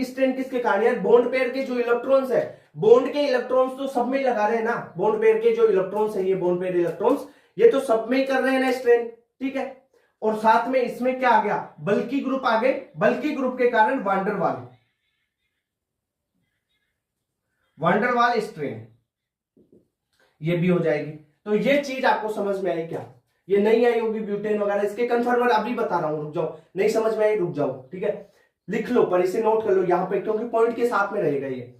स्ट्रेन किसके कारण? यार बॉन्ड पेयर के जो इलेक्ट्रॉन्स है, बॉन्ड के इलेक्ट्रॉन्स तो सब में लगा रहे हैं ना, बॉन्ड पेयर के जो इलेक्ट्रॉन्स है, ये बॉन्ड पेयर इलेक्ट्रॉन्स ये तो सब में ही कर रहे हैं ना स्ट्रेन। ठीक है, और साथ में इसमें क्या आ गया? बल्कि ग्रुप आ गए, बल्कि ग्रुप के कारण वान डेर वाल स्ट्रेन ये भी हो जाएगी। तो ये चीज आपको समझ में आई क्या? ये नहीं आई होगी ब्यूटेन वगैरह, इसके कन्फर्मर अभी बता रहा हूं, रुक जाओ, नहीं समझ में आई रुक जाओ। ठीक है, लिख लो पर इसे नोट कर लो यहां पे, क्योंकि पॉइंट के साथ में रहेगा ये।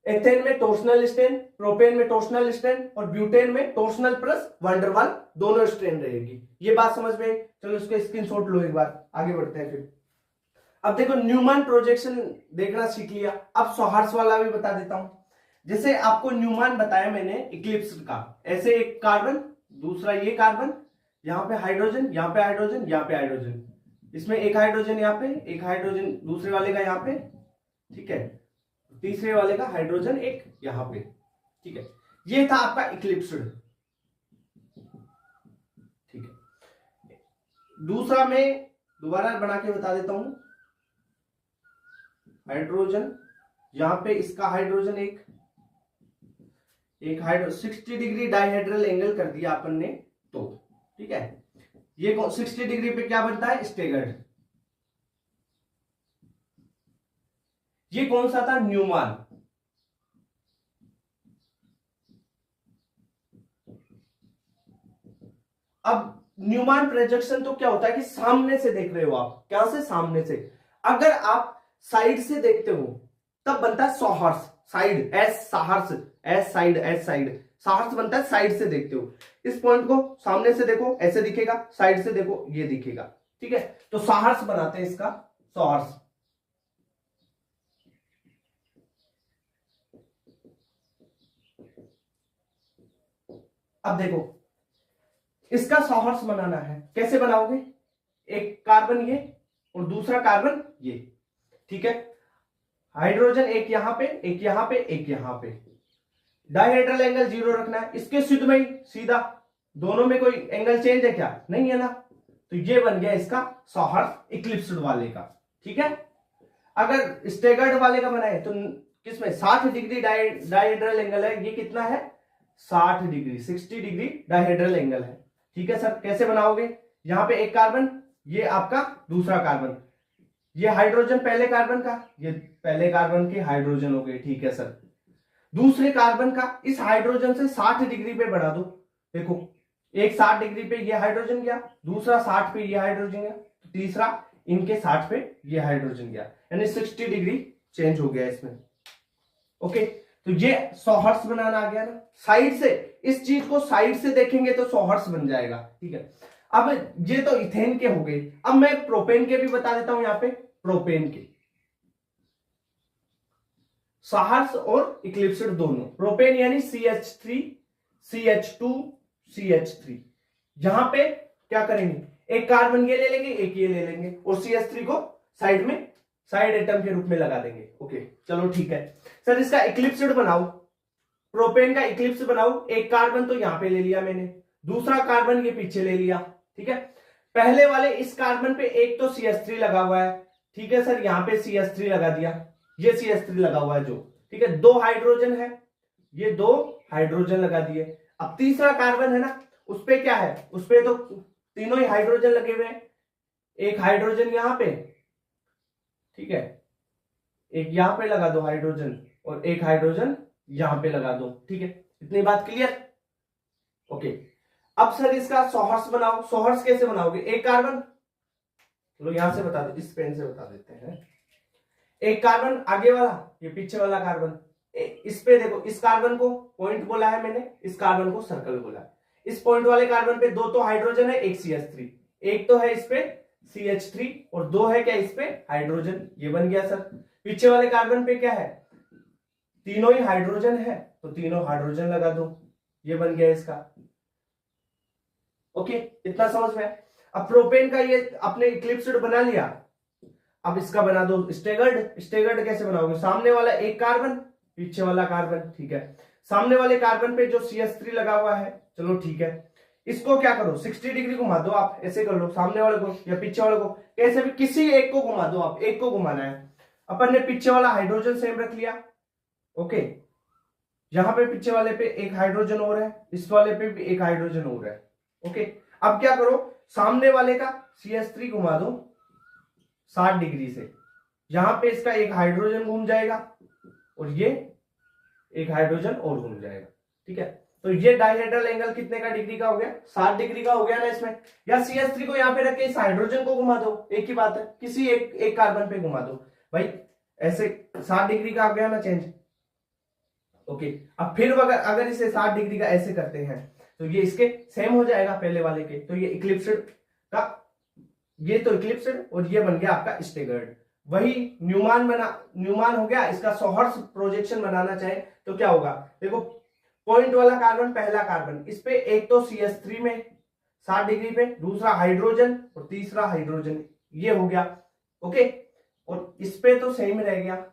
एथेन में टॉर्सनल स्ट्रेन, प्रोपेन में टॉर्सनल स्ट्रेन, और ब्यूटेन में टॉर्सनल प्लस वान डेर वाल दोनों स्ट्रेन रहेगी। ये बात समझ में? चलो इसको स्क्रीनशॉट लो, एक बार आगे बढ़ते हैं फिर। अब देखो न्यूमैन प्रोजेक्शन देखना सीख लिया, अब सौहार्स वाला भी बता देता हूं। जैसे आपको न्यूमैन बताया मैंने इक्लिप्स का, ऐसे एक कार्बन, दूसरा ये कार्बन, यहां पे हाइड्रोजन, यहां पे हाइड्रोजन, यहां पे हाइड्रोजन, इसमें एक हाइड्रोजन यहां पे, एक हाइड्रोजन दूसरे वाले का यहां पे, ठीक है, तीसरे वाले का हाइड्रोजन एक यहां पे। ठीक है, ये था आपका इक्लिप्स्ड। ठीक है, दूसरा मैं दोबारा बना के बता देता हूं। हाइड्रोजन, यहां पे इसका हाइड्रोजन एक 60 डिग्री डायहेड्रल एंगल कर दिया अपन ने, तो ठीक है, ये 60 डिग्री पे क्या बनता है, स्टेगर्ड। ये कौन सा था, न्यूमान। अब न्यूमान प्रोजेक्शन तो क्या होता है कि सामने से देख रहे हो आप, क्या से, सामने से। अगर आप साइड से देखते हो तब बनता है sawhorse, side, S sawhorse, S side, S side, sawhorse बनता है साइड से देखते हो। इस पॉइंट को सामने से देखो ऐसे दिखेगा, साइड से देखो ये दिखेगा, ठीक है, तो साहर्स बनाते हैं इसका, सॉहर्स। अब देखो इसका सॉहर्स बनाना है, कैसे बनाओगे, एक कार्बन ये और दूसरा कार्बन ये, ठीक है, हाइड्रोजन एक यहां पे, एक यहां पे, एक यहां पे, डायहेड्रल एंगल 0 रखना है। इसके सिद्ध में ही सीधा, दोनों में कोई एंगल चेंज है क्या, नहीं है ना, तो ये बन गया इसका सॉहर्स इक्लिप्स्ड वाले का, ठीक है। अगर स्टेगर्ड वाले का बनाए तो किसमें 60 डिग्री डायहेड्रल एंगल है, ये कितना है 60 डिग्री, 60 डिग्री डायहेड्रल एंगल है, ठीक है सर। कैसे बनाओगे, यहां पे एक कार्बन, ये आपका दूसरा कार्बन, ये हाइड्रोजन पहले कार्बन का, ये पहले कार्बन के हाइड्रोजन हो गए, ठीक है सर। दूसरे कार्बन का इस हाइड्रोजन से 60 डिग्री पे बढ़ा दो, देखो एक 60 डिग्री पे ये हाइड्रोजन गया, दूसरा 60 पे ये हाइड्रोजन गया, तो तीसरा इनके 60 पे ये हाइड्रोजन गया, यानी 60 डिग्री चेंज हो गया इसमें, ओके। तो ये सॉहर्स बनाना आ गया ना, साइड से, इस चीज को साइड से देखेंगे तो सॉहर्स बन जाएगा, ठीक है। अब ये तो इथेन के हो गए, अब मैं प्रोपेन के भी बता देता हूं, यहां पे प्रोपेन के सॉहर्स और इक्लिप्स्ड दोनों, प्रोपेन यानी CH3 CH2 CH3, यहां पे क्या करेंगे, एक कार्बन ये ले लेंगे, एक ये ले लेंगे, और CH3 को साइड में, साइड एटम के रूप में लगा देंगे, ओके चलो ठीक है सर। इसका इक्लिप्स्ड बनाओ, प्रोपेन का इक्लिप्स बनाओ, एक कार्बन तो यहां पे ले लिया मैंने, दूसरा कार्बन ये पीछे ले लिया, ठीक है। पहले वाले इस कार्बन पे एक तो CH3 लगा हुआ है, ठीक है सर, यहां पे CH3 लगा दिया, ये CH3 लगा हुआ है जो, ठीक है, दो हाइड्रोजन है, ये दो हाइड्रोजन लगा दिए। अब तीसरा कार्बन है ना, उस पे क्या है, उस पे तो तीनों ही हाइड्रोजन लगे हुए हैं, एक हाइड्रोजन यहां पे, ठीक है, एक यहां पे लगा दो हाइड्रोजन, और एक हाइड्रोजन यहां पे लगा दो, ठीक है, इतनी बात क्लियर, ओके। अब सर इसका सॉहर्स बनाओ, सॉहर्स कैसे बनाओगे, एक कार्बन, चलो यहां से बता दो, इस पेन से बता देते हैं, एक कार्बन आगे वाला, ये पीछे वाला कार्बन, इस पे देखो, इस कार्बन को पॉइंट बोला है मैंने, इस कार्बन को सर्कल बोला है। इस पॉइंट वाले कार्बन पे दो तो हाइड्रोजन है, एक CH3, एक तो है इस पे CH3 और दो है क्या इस पे हाइड्रोजन, ये बन गया सर। पीछे वाले कार्बन पे क्या है, तीनों ही हाइड्रोजन है, तो तीनों हाइड्रोजन लगा दो, ये बन गया इसका, ओके इतना समझ में। अब प्रोपेन का ये अपने इक्लिप्स्ड बना लिया, अब इसका बना दो स्टेगर्ड। स्टेगर्ड कैसे बनाओगे, सामने वाला एक कार्बन, पीछे वाला कार्बन, ठीक है, सामने वाले कार्बन पे जो CH3 लगा हुआ है, चलो ठीक है, इसको क्या करो 60 डिग्री घुमा दो, आप ऐसे कर लो, सामने वाले को या पीछे वाले को, कैसे भी किसी एक को घुमा दो, आप एक को घुमाना है। अपन ने पीछे वाला हाइड्रोजन सेम रख लिया, ओके, यहां पे पीछे वाले पे एक हाइड्रोजन और है, इस वाले पे भी एक हाइड्रोजन और है, ओके। अब क्या करो, सामने वाले का CH3 घुमा दो 60 डिग्री से, यहां पे इसका एक हाइड्रोजन घूम जाएगा और ये एक हाइड्रोजन और घूम जाएगा, ठीक है। तो ये डायहेड्रल एंगल कितने का डिग्री का हो गया, 60 डिग्री का हो गया ना इसमें। या CH3 को यहां पे रख के इस हाइड्रोजन को घुमा दो, एक ही बात है, किसी एक कार्बन पे घुमा दो भाई, ऐसे 60 डिग्री का आ गया ना चेंज, ओके। अब फिर अगर इसे 60 डिग्री का ऐसे करते हैं तो ये इसके सेम हो जाएगा पहले वाले के, तो ये इक्लिप्स्ड का, ये तो इक्लिप्स्ड और ये बन गया आपका स्टेगर्ड। वही न्यूमान हो गया, इसका सॉहर्स प्रोजेक्शन बनाना चाहे तो क्या होगा, देखो पॉइंट वाला कार्बन पहला कार्बन, इस पे एक तो CH3 में 60 डिग्री पे, दूसरा हाइड्रोजन और तीसरा हाइड्रोजन, ये हो गया, ओके। और इस पे तो सेम रह गया,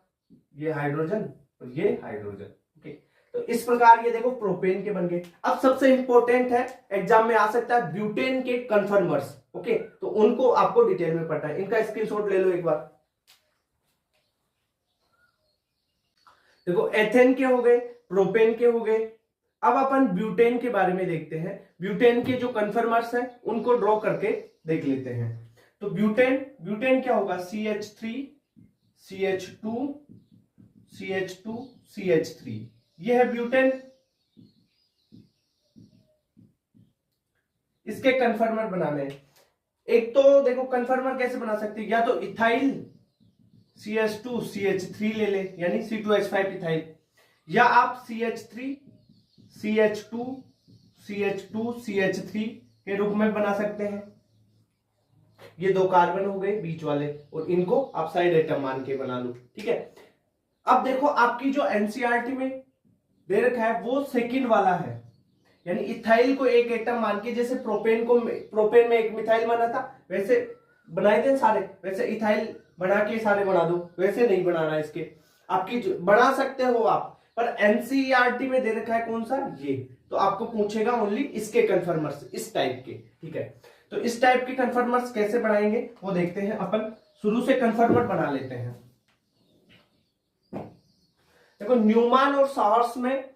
ये हाइड्रोजन और ये हाइड्रोजन, ओके। तो इस प्रकार ये देखो प्रोपेन के बन गए। अब सबसे इंपॉर्टेंट है, एग्जाम में आ सकता है ब्यूटेन के कन्फर्मर्स, ओके, तो उनको आपको डिटेल में पढ़ना है, इनका स्क्रीनशॉट ले लो एक बार। देखो एथेन के हो गए, प्रोपेन के हो गए, अब अपन ब्यूटेन के बारे में देखते हैं। ब्यूटेन के जो कन्फर्मर्स हैं उनको ड्रॉ करके देख लेते हैं। तो ब्यूटेन ब्यूटेन क्या होगा, CH3 CH2 CH2 CH3, ये है ब्यूटेन। इसके कन्फर्मर बनाने हैं। एक तो देखो कन्फर्मर कैसे बना सकते हैं, या तो इथाइल CH2 CH3 ले ले, यानी C2H5 इथाइल, या आप CH3 CH2 CH2 CH3 के रूप में बना सकते हैं। ये दो कार्बन हो गए बीच वाले, और इनको आप साइड एटम मान के बना लो, ठीक है। अब देखो आपकी जो एनसीईआरटी में दे रखा है वो सेकंड वाला है, यानी इथाइल को एक एटम मान के, जैसे प्रोपेन में एक मिथाइल बना था वैसे बनाए थे सारे, वैसे इथाइल बना के सारे बना दो, वैसे नहीं बनाना इसके। आपकी बना सकते हो आप, पर एनसीईआरटी में दे रखा है कौन सा, ये, तो आपको पूछेगा ओनली इसके कन्फर्मर्स, इस टाइप के, ठीक है। तो इस टाइप के कन्फर्मर्स कैसे बनाएंगे वो देखते हैं अपन। शुरू से कन्फर्मर बना लेते हैं। देखो न्यूमैन और सावर्स में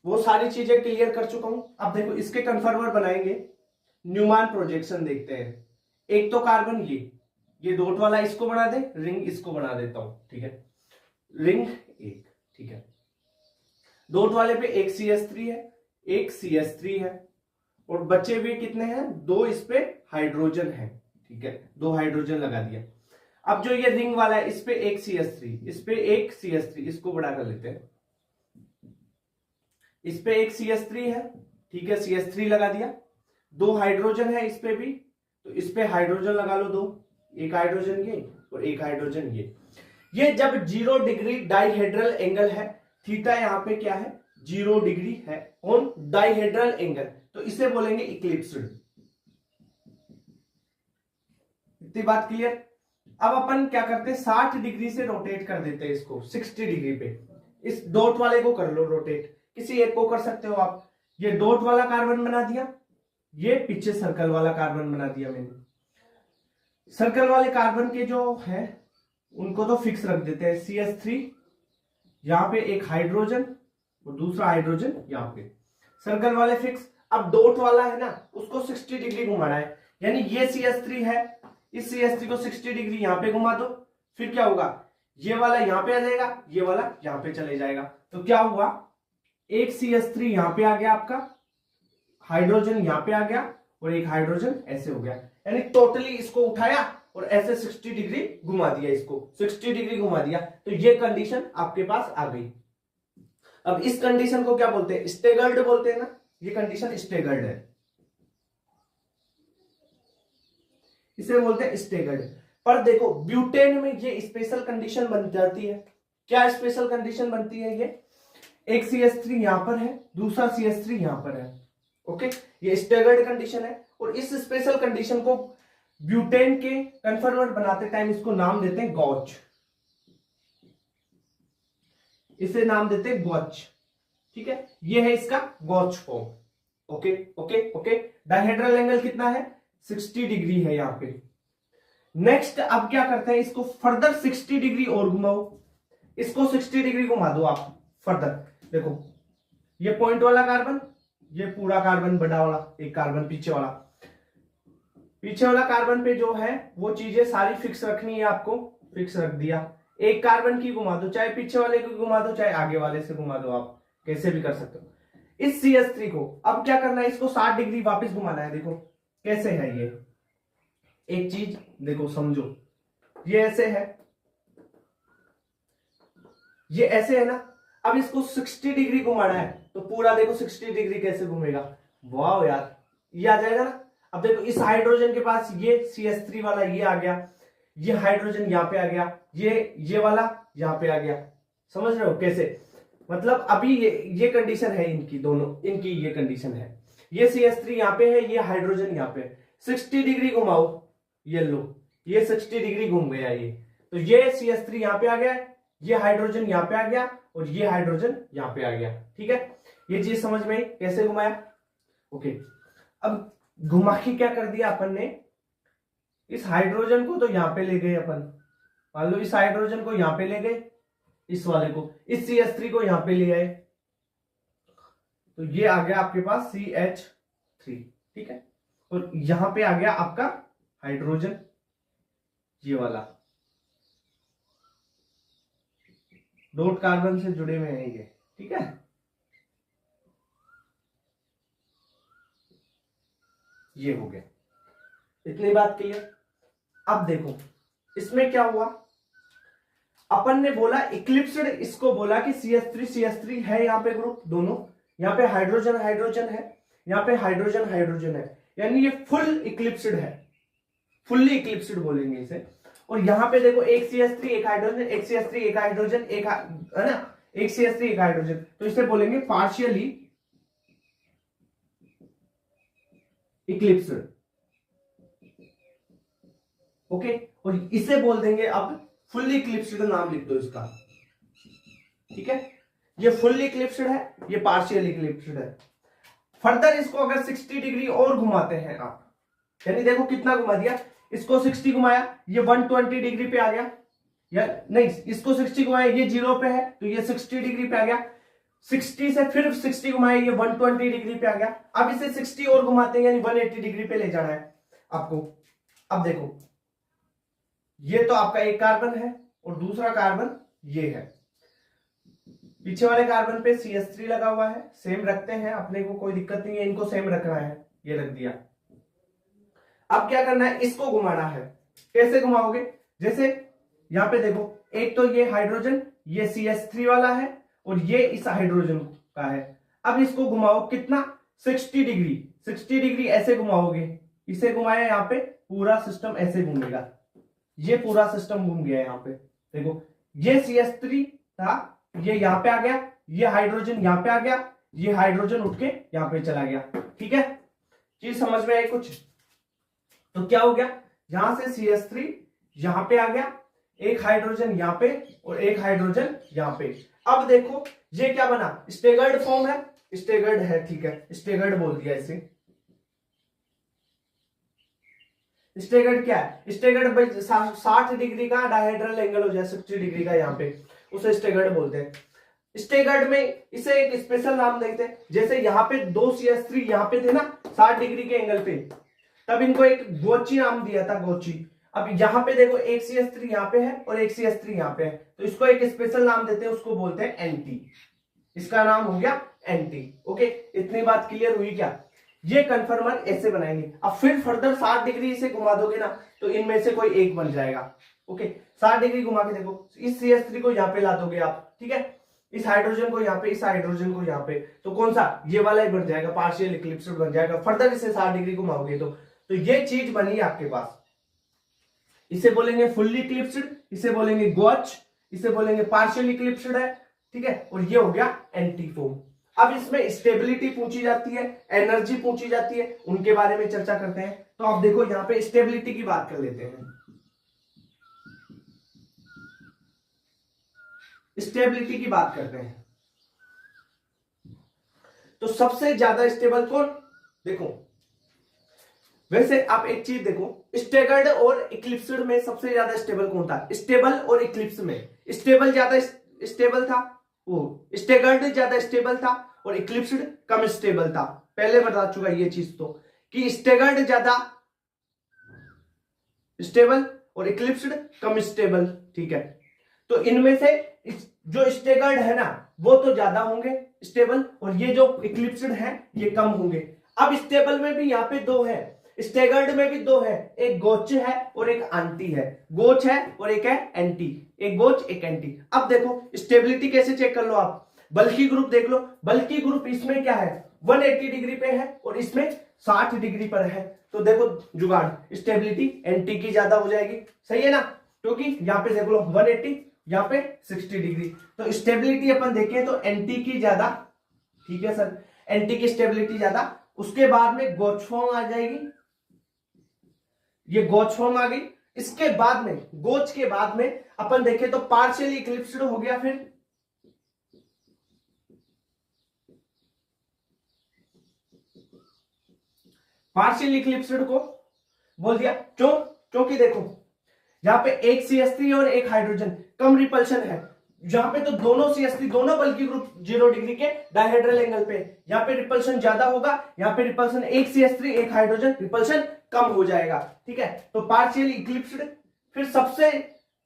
वो सारी चीजें क्लियर कर चुका हूं। अब देखो इसके कन्फर्मर बनाएंगे। न्यूमैन प्रोजेक्शन देखते हैं। एक तो कार्बन ये डॉट वाला इसको बना दे, रिंग इसको बना देता हूं, ठीक है, रिंग एक, ठीक है। डॉट वाले पे एक CH3 है, एक CH3 है, और बचे हुए कितने हैं, दो इस पे हाइड्रोजन है, ठीक है, दो हाइड्रोजन लगा दिया। अब जो ये रिंग वाला है इस पे एक CH3, इस पे एक CH3, इसको बड़ा कर लेते हैं। इस पे एक CH3 है, ठीक है, CH3 लगा दिया। दो हाइड्रोजन है इस पे भी, तो इस पे हाइड्रोजन लगा लो दो, एक हाइड्रोजन ये और एक हाइड्रोजन ये जब 0 डिग्री डाइहेड्रल एंगल है, थीटा यहां पे क्या है, 0 डिग्री है ऑन डाइहेड्रल एंगल, तो इसे बोलेंगे इक्लिप्स्ड। इतनी बात क्लियर। अब अपन क्या करते हैं, 60 डिग्री से रोटेट कर देते हैं इसको 60 डिग्री पे। इस डॉट वाले को कर लो रोटेट, किसी एक को कर सकते हो आप। ये डॉट वाला कार्बन बना दिया, ये पीछे सर्कल वाला कार्बन बना दिया मैंने। सर्कल वाले कार्बन के जो है उनको तो फिक्स रख देते हैं, CH3 यहां पे एक हाइड्रोजन और दूसरा हाइड्रोजन यहां पे, सर्कल वाले फिक्स। अब डॉट वाला है ना, उसको 60 डिग्री घुमाना है, यानी ये CH3 है, इस CH3 को 60 डिग्री यहां पे घुमा दो, फिर क्या होगा, ये वाला यहां पे आ जाएगा, ये वाला यहां पे चले जाएगा। तो क्या हुआ, एक CH3 यहां पे आ गया आपका, हाइड्रोजन यहां पे आ गया, और एक हाइड्रोजन ऐसे हो गया, यानी टोटली इसको उठाया और ऐसे 60 डिग्री घुमा दिया, इसको 60 डिग्री घुमा दिया। तो ये कंडीशन आपके पास आ गई। अब इस कंडीशन को क्या बोलते हैं, स्टेगर्ड बोलते हैं ना, ये कंडीशन स्टेगर्ड है, इसे बोलते हैं स्टेगर्ड। पर देखो ब्यूटेन में ये स्पेशल कंडीशन बन जाती है। क्या स्पेशल कंडीशन बनती है, ये एक CH3 यहां पर है, दूसरा CH3 यहां पर है, ओके, ये स्टेगर्ड कंडीशन है। और इस स्पेशल कंडीशन को ब्यूटेन के कन्फर्मर बनाते टाइम इसको नाम देते हैं गॉच, इसे नाम देते हैं गॉच, ठीक है, ये है इसका gauche form. Okay okay okay, dihedral angle कितना है, 60 डिग्री है यहां पे। नेक्स्ट अब क्या करते हैं, इसको फर्दर 60 डिग्री और घुमाओ, इसको 60 डिग्री घुमा दो आप फर्दर। देखो ये पॉइंट वाला कार्बन, ये पूरा कार्बन बड़ा वाला, एक कार्बन पीछे वाला कार्बन पे जो है वो चीजें सारी फिक्स रखनी है आपको, फिक्स रख दिया। एक कार्बन की घुमा दो, चाहे पीछे वाले को घुमा दो, चाहे आगे वाले से घुमा दो, आप कैसे भी कर सकते हो। इस CH3 को अब क्या करना है, इसको 60 डिग्री वापस घुमाना है। देखो कैसे है ये, एक चीज देखो समझो, ये ऐसे है, ये ऐसे है ना। अब इसको 60 डिग्री घुमाना है, तो पूरा देखो 60 डिग्री कैसे घूमेगा, वाह यार, ये आ जाएगा ना। अब देखो इस हाइड्रोजन के पास ये CH3 वाला ये आ गया, ये हाइड्रोजन यहां पे आ गया, ये वाला यहां पे आ गया, समझ रहे हो कैसे, मतलब अभी ये कंडीशन है इनकी, दोनों इनकी ये कंडीशन है। ये CH3 यहां पे है, ये हाइड्रोजन यहां पे, 60 डिग्री घुमाओ, ये लो, ये 60 डिग्री घूम गया ये, तो ये CH3 यहां पे आ गया, ये हाइड्रोजन यहां पे आ गया, और ये हाइड्रोजन यहां पे आ गया, ठीक है। ये चीज समझ में आई कैसे घुमाया, ओके। अब घुमा के क्या कर दिया अपन ने, इस हाइड्रोजन को तो यहां पे ले गए अपन, मान लो इस हाइड्रोजन को यहां पे ले गए, इस वाले को, इस CH3 को यहां पे ले आए, तो ये आ गया आपके पास CH3, ठीक है। और यहां पे आ गया आपका हाइड्रोजन, ये वाला डॉट कार्बन से जुड़े हुए हैं ये, ठीक है। ये हो गया, इतनी बात क्लियर। अब देखो इसमें क्या हुआ, अपन ने बोला इक्लिप्स्ड, इसको बोला कि CH3 है यहाँ पे ग्रुप दोनों, यहाँ पे हाइड्रोजन हाइड्रोजन है, यहाँ पे हाइड्रोजन हाइड्रोजन है, यानी ये फुल इक्लिप्स्ड है, फुल्ली इक्लिप्स्ड बोलेंगे इसे। और यहाँ पे देखो एक CH3 एक हाइड्रोजन, एक CH3 एक हाइड्रोजन, एक है ना, एक CH3 एक हाइड्रोजन, तो इसे बोलेंगे पार्शियली इक्लिप्स्ड, ओके। और इसे बोल देंगे अब फुल्ली इक्लिप्स्ड, नाम लिख दो इसका, ठीक है। ये फुल्ली इक्लिप्स्ड है, ये पार्शियली इक्लिप्स्ड है। फर्दर इसको अगर 60 डिग्री और घुमाते हैं आप, यानी देखो कितना घुमा दिया, इसको 60 घुमाया, ये 120 डिग्री पे आ गया, या नहीं इसको 60 घुमाया, ये 0 पे है तो ये 60 डिग्री पे आ गया, 60 से फिर 60 घुमाया, ये 120 डिग्री पे आ गया। अब इसे 60 और घुमाते हैं, यानी 180 डिग्री पे ले जाना है आपको। अब देखो ये तो आपका एक कार्बन है और दूसरा कार्बन ये है, पीछे वाले कार्बन पे CH3 लगा हुआ है, सेम रखते हैं, अपने को कोई दिक्कत नहीं है, इनको सेम रखना है, ये रख दिया। अब क्या करना है, इसको घुमाना है। कैसे घुमाओगे, जैसे यहां पे देखो एक तो ये हाइड्रोजन, ये CH3 वाला है और ये इस हाइड्रोजन का है। अब इसको घुमाओ कितना, 60 डिग्री, 60 डिग्री ऐसे घुमाओगे, इसे घुमाया, यहाँ पे पूरा सिस्टम ऐसे घूमेगा, ये पूरा सिस्टम घूम गया। यहाँ पे देखो ये CH3 था, ये यहाँ पे आ गया, ये हाइड्रोजन यहाँ पे आ गया, ये हाइड्रोजन उठ के यहाँ पे चला गया, ठीक है। चीज समझ में आई कुछ, तो क्या हो गया, यहां से CH3 यहां पे आ गया, एक हाइड्रोजन यहां पे और एक हाइड्रोजन यहां पे। अब देखो ये क्या बना, स्टेगर्ड फॉर्म है, स्टेगर्ड है, ठीक है, स्टेगर्ड बोल दिया इसे। स्टेगर्ड क्या है, स्टेगर्ड 60 डिग्री का डायहेड्रल एंगल हो जाए, 60 डिग्री का, यहाँ पे उसे स्टेगर्ड बोलते हैं। स्टेगर्ड में इसे एक स्पेशल नाम देते हैं, जैसे यहाँ पे 2 CH3 यहाँ पे थे ना 60 डिग्री के एंगल पे, तब इनको एक गोची नाम दिया था, गोची। अब यहाँ पे देखो एक CH3 यहाँ पे है और एक CH3 यहाँ पे है, तो इसको एक स्पेशल नाम देते हैं, उसको बोलते हैं एंटी, इसका नाम हो गया एंटी, ओके। इतनी बात क्लियर हुई क्या, ये कन्फर्मर ऐसे बनाएंगे। अब फिर फर्दर 60 डिग्री से घुमा दोगे ना, तो इनमें से कोई एक बन जाएगा, ओके। 60 डिग्री घुमा के देखो, इस CH3 को यहाँ पे ला दोगे आप, ठीक है, इस हाइड्रोजन को यहाँ पे, इस हाइड्रोजन को यहाँ पे, तो कौन सा, ये वाला ही बन जाएगा, पार्शियल इक्लिप्स्ड बन जाएगा। फर्दर इसे 60 डिग्री घुमाओगे तो ये चीज बनी आपके पास, इसे बोलेंगे फुल्ली इक्लिप्स्ड, इसे बोलेंगे गॉच, इसे बोलेंगे पार्शियल इक्लिप्स्ड है, ठीक है। और ये हो गया एंटी फॉर्म। अब इसमें स्टेबिलिटी पूछी जाती है, एनर्जी पूछी जाती है, उनके बारे में चर्चा करते हैं। तो आप देखो यहाँ पे स्टेबिलिटी की बात कर लेते हैं। स्टेबिलिटी की बात करते हैं, तो सबसे ज्यादा स्टेबल कौन, देखो वैसे आप एक चीज देखो, स्टेगर्ड और इक्लिप्स्ड में सबसे ज्यादा स्टेबल कौन था, स्टेबल और इक्लिप्स में स्टेबल ज्यादा स्टेबल था, वो स्टेगर्ड ज्यादा स्टेबल था और इक्लिप्स्ड कम स्टेबल था। पहले बता चुका ये चीज तो, कि स्टेगर्ड ज्यादा स्टेबल और इक्लिप्स्ड कम स्टेबल, ठीक है। तो इनमें से जो स्टेगर्ड है ना वो तो ज्यादा होंगे स्टेबल, और ये जो इक्लिप्स्ड है ये कम होंगे। अब स्टेबल में भी यहाँ पे दो है, स्टेगर्ड में भी दो है, एक गोच है और एक आंटी है, गोच है और एक है एंटी, एक गोच एक एंटी। अब देखो स्टेबिलिटी कैसे चेक कर लो आप, बल्कि ग्रुप देख लो, बल्कि ग्रुप इसमें क्या है 180 डिग्री पे है और इसमें 60 डिग्री पर है, तो देखो जुगाड़, स्टेबिलिटी एंटी की ज्यादा हो जाएगी, सही है ना, क्योंकि यहाँ पे देख लो 180, यहाँ पे 60 डिग्री, तो स्टेबिलिटी अपन देखें तो एंटी की ज्यादा, ठीक है सर, एंटी की स्टेबिलिटी ज्यादा। उसके बाद में गोच फॉर्म आ जाएगी, ये गोच फॉर्म आ गई। इसके बाद में, गोच के बाद में अपन देखें तो पार्शियली इक्लिप्स्ड हो गया, फिर पार्शियल इक्लिप्स्ड को बोल दिया, क्यों, क्योंकि देखो यहाँ पे एक CH3 और एक हाइड्रोजन, कम रिपल्शन है, यहाँ पे तो दोनों CH3 दोनों बल्कि ग्रुप 0 डिग्री के डायहेड्रल एंगल पे, यहाँ पे रिपल्शन ज्यादा होगा, यहाँ पे रिपल्शन एक CH3 एक हाइड्रोजन, रिपल्शन कम हो जाएगा। ठीक है, तो पार्शियली इक्लिप्स्ड, फिर सबसे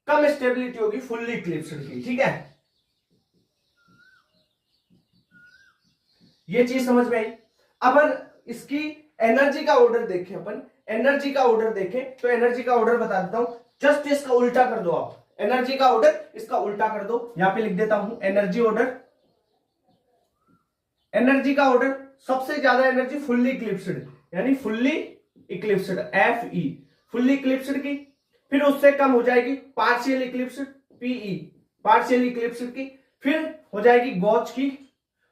कम स्टेबिलिटी होगी फुल्ली इक्लिप्स्ड की। ठीक है, ये चीज समझ में आई। अब इसकी एनर्जी का ऑर्डर देखें, अपन एनर्जी का ऑर्डर देखें तो एनर्जी का ऑर्डर बता देता हूं, जस्ट इसका उल्टा कर दो आप, एनर्जी का ऑर्डर इसका उल्टा कर दो। यहां पे लिख देता हूं एनर्जी ऑर्डर, एनर्जी का ऑर्डर सबसे ज्यादा एनर्जी फुल्ली इक्लिप्स्ड यानी fully eclipsed Fe, fully eclipsed की, फिर उससे कम हो जाएगी partial eclipsed Pe, partial eclipsed की, फिर हो जाएगी गॉच की,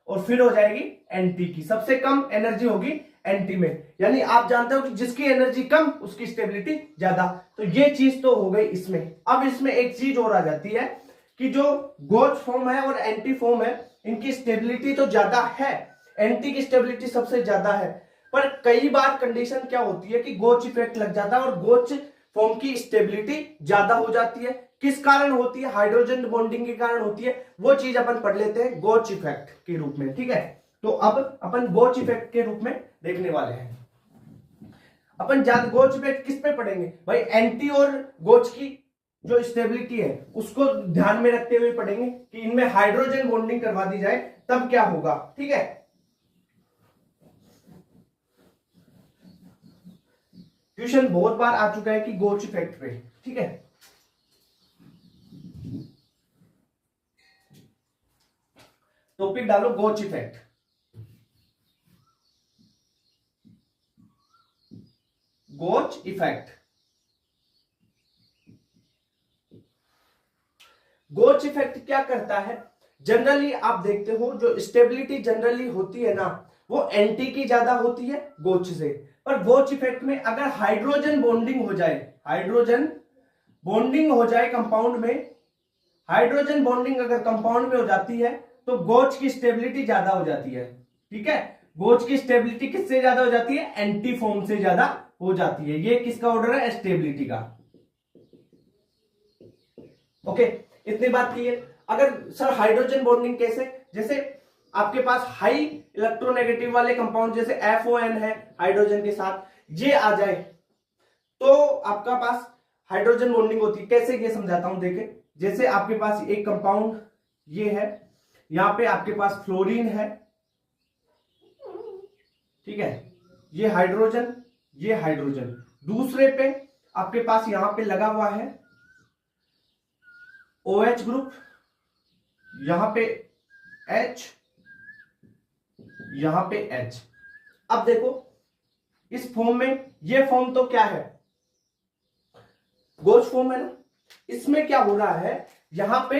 और फिर हो जाएगी एनटी की। सबसे कम एनर्जी होगी एनटी में, यानी आप जानते हो कि जिसकी एनर्जी कम उसकी स्टेबिलिटी ज्यादा। तो ये चीज तो हो गई इसमें। अब इसमें एक चीज और आ जाती है कि जो गॉच फॉर्म है और एंटी फॉर्म है, इनकी स्टेबिलिटी तो ज्यादा है, एंटी की स्टेबिलिटी सबसे ज्यादा है, पर कई बार कंडीशन क्या होती है कि गोच इफेक्ट लग जाता है और गोच फॉर्म की स्टेबिलिटी ज्यादा हो जाती है। किस कारण होती है? हाइड्रोजन बॉन्डिंग के कारण होती है। वो चीज अपन पढ़ लेते हैं गोच इफेक्ट के रूप में। ठीक है, तो अब अपन गोच इफेक्ट के रूप में देखने वाले हैं। अपन ज्यादा गोच इफेक्ट किस पे पढ़ेंगे भाई? एंटी और गोच की जो स्टेबिलिटी है उसको ध्यान में रखते हुए पढ़ेंगे कि इनमें हाइड्रोजन बॉन्डिंग करवा दी जाए तब क्या होगा। ठीक है, क्वेश्चन बहुत बार आ चुका है कि गोच इफेक्ट पे। ठीक है, टॉपिक डालो गोच इफेक्ट। गोच इफेक्ट, गोच इफेक्ट क्या करता है? जनरली आप देखते हो जो स्टेबिलिटी जनरली होती है ना, वो एंटी की ज्यादा होती है गोच से। पर गोच इफेक्ट में अगर हाइड्रोजन बॉन्डिंग हो जाए, हाइड्रोजन बॉन्डिंग हो जाए कंपाउंड में, हाइड्रोजन बॉन्डिंग अगर कंपाउंड में हो जाती है तो गोच की स्टेबिलिटी ज्यादा हो जाती है। ठीक है, गोच की स्टेबिलिटी किससे ज्यादा हो जाती है? एंटी फॉर्म से ज्यादा हो जाती है। ये किसका ऑर्डर है? स्टेबिलिटी का। ओके, इतनी बात क्लियर। अगर सर हाइड्रोजन बॉन्डिंग कैसे? जैसे आपके पास हाई इलेक्ट्रोनेगेटिव वाले कंपाउंड जैसे FON है हाइड्रोजन के साथ, ये आ जाए तो आपका पास हाइड्रोजन बॉन्डिंग होती है। कैसे? ये समझाता हूं, देखें। जैसे आपके पास एक कंपाउंड ये है, यहां पे आपके पास फ्लोरीन है, ठीक है, ये हाइड्रोजन, ये हाइड्रोजन। दूसरे पे आपके पास यहां पे लगा हुआ है OH ग्रुप, यहां पे H, यहां पे H। अब देखो इस फॉर्म में, ये फॉर्म तो क्या है? गोच फॉर्म है ना। इसमें क्या हो रहा है? यहां पे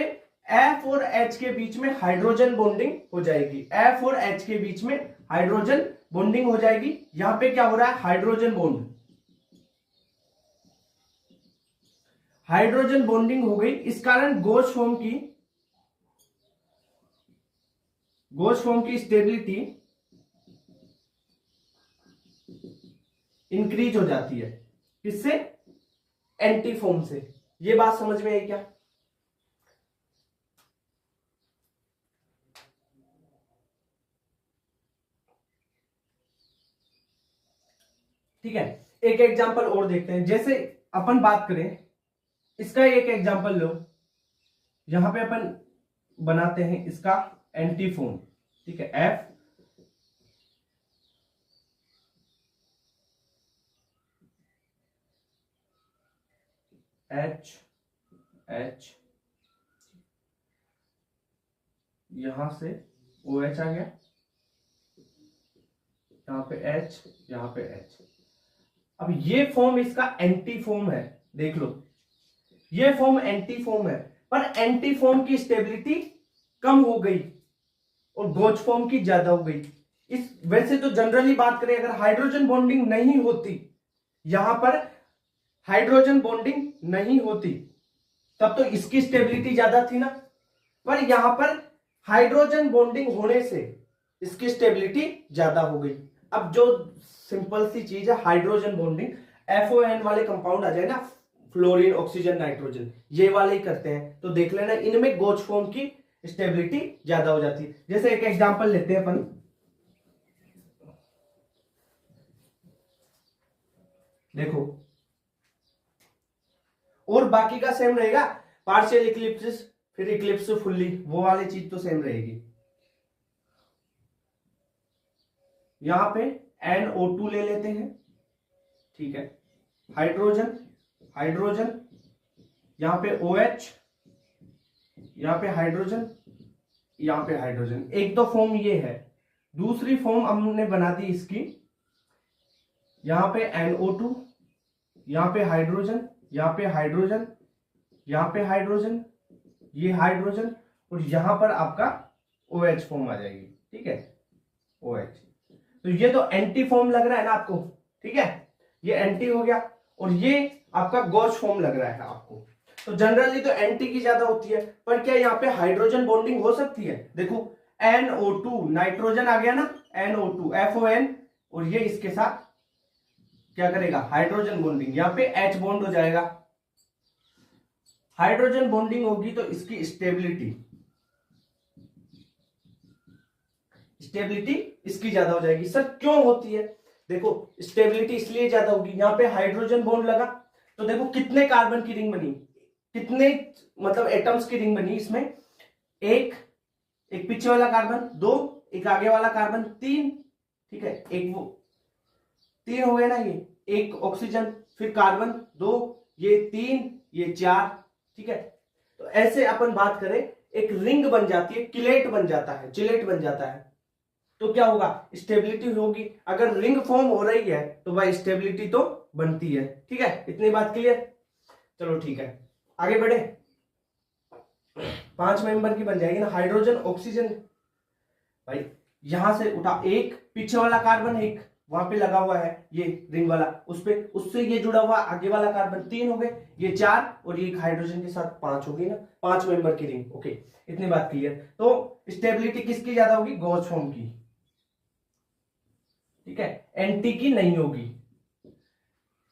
F और H के बीच में हाइड्रोजन बॉन्डिंग हो जाएगी, F और H के बीच में हाइड्रोजन बॉन्डिंग हो जाएगी। यहां पे क्या हो रहा है? हाइड्रोजन बॉन्ड, हाइड्रोजन बॉन्डिंग हो गई। इस कारण गोच फॉर्म की स्टेबिलिटी इंक्रीज हो जाती है। किससे? एंटी फॉर्म से। ये बात समझ में आई क्या? ठीक है, एक एग्जांपल और देखते हैं। जैसे अपन बात करें, इसका एक एग्जांपल लो, यहां पे अपन बनाते हैं इसका एंटी फॉर्म। ठीक है, F, H, H, यहां से OH आ गया, यहां पे H, यहां पे H। अब ये फॉर्म इसका एंटी फॉर्म है, देख लो, ये फॉर्म एंटी फॉर्म है, पर एंटी फॉर्म की स्टेबिलिटी कम हो गई और गोच फॉर्म की ज्यादा हो गई। इस वैसे तो जनरली बात करें, अगर हाइड्रोजन बॉन्डिंग नहीं होती, यहां पर हाइड्रोजन बॉन्डिंग नहीं होती, तब तो इसकी स्टेबिलिटी ज्यादा थी ना, पर यहां पर हाइड्रोजन बॉन्डिंग होने से इसकी स्टेबिलिटी ज्यादा हो गई। अब जो सिंपल सी चीज है, हाइड्रोजन बॉन्डिंग, FON वाले कंपाउंड आ जाए ना, फ्लोरीन, ऑक्सीजन, नाइट्रोजन, ये वाले ही करते हैं। तो देख लेना इनमें गॉच फॉर्म की स्टेबिलिटी ज्यादा हो जाती है। जैसे एक एग्जांपल लेते हैं अपन, देखो, और बाकी का सेम रहेगा, पार्शियल इक्लिप्सिस, फिर इक्लिप्स फुल्ली, वो वाली चीज तो सेम रहेगी। यहां पे NO2 ले लेते हैं, ठीक है, हाइड्रोजन, हाइड्रोजन, यहां पे OH, यहां पे हाइड्रोजन, यहां पे हाइड्रोजन। एक तो फॉर्म ये है, दूसरी फॉर्म हमने बना दी इसकी, यहां पे NO2, यहां पे हाइड्रोजन, यहां पे हाइड्रोजन, यहां पे हाइड्रोजन, ये हाइड्रोजन, और यहां पर आपका OH फॉर्म आ जाएगी, ठीक है, OH। तो ये तो एंटी फॉर्म लग रहा है ना आपको, ठीक है, ये एंटी हो गया, और ये आपका गॉच फॉर्म लग रहा है आपको। तो जनरली तो एंटी की ज्यादा होती है, पर क्या यहाँ पे हाइड्रोजन बॉन्डिंग हो सकती है? देखो NO2, नाइट्रोजन आ गया ना, NO2 FON, और ये इसके साथ क्या करेगा, हाइड्रोजन बॉन्डिंग, यहाँ पे H बॉन्ड हो जाएगा। हाइड्रोजन बॉन्डिंग होगी तो इसकी स्टेबिलिटी इसकी ज्यादा हो जाएगी। सर क्यों होती है? देखो स्टेबिलिटी इसलिए ज्यादा होगी, यहाँ पे हाइड्रोजन बॉन्ड लगा तो देखो कितने कार्बन की रिंग बनी, कितने मतलब एटम्स की रिंग बनी इसमें, एक पीछे वाला कार्बन, दो, एक आगे वाला कार्बन, तीन, ठीक है, एक वो तीन हो गए ना, ये एक ऑक्सीजन, फिर कार्बन दो, ये तीन, ये चार, ठीक है। तो ऐसे अपन बात करें, एक रिंग बन जाती है, किलेट बन जाता है, जिलेट बन जाता है, तो क्या होगा, स्टेबिलिटी होगी। अगर रिंग फॉर्म हो रही है तो भाई स्टेबिलिटी तो बनती है, ठीक है, इतनी बात क्लियर। चलो ठीक है, आगे बढ़े। 5 मेंबर की बन जाएगी ना, हाइड्रोजन, ऑक्सीजन, भाई यहां से उठा, एक पीछे वाला कार्बन, एक वहां पे लगा हुआ है ये रिंग वाला, उस पे उससे ये जुड़ा हुआ आगे वाला कार्बन, 3 हो गए, ये 4, और ये हाइड्रोजन के साथ 5 हो गई ना, 5 मेंबर की रिंग। ओके, इतनी बात क्लियर। तो स्टेबिलिटी किसकी ज्यादा होगी, गॉच फॉर्म की, ठीक है, एंटी की नहीं होगी।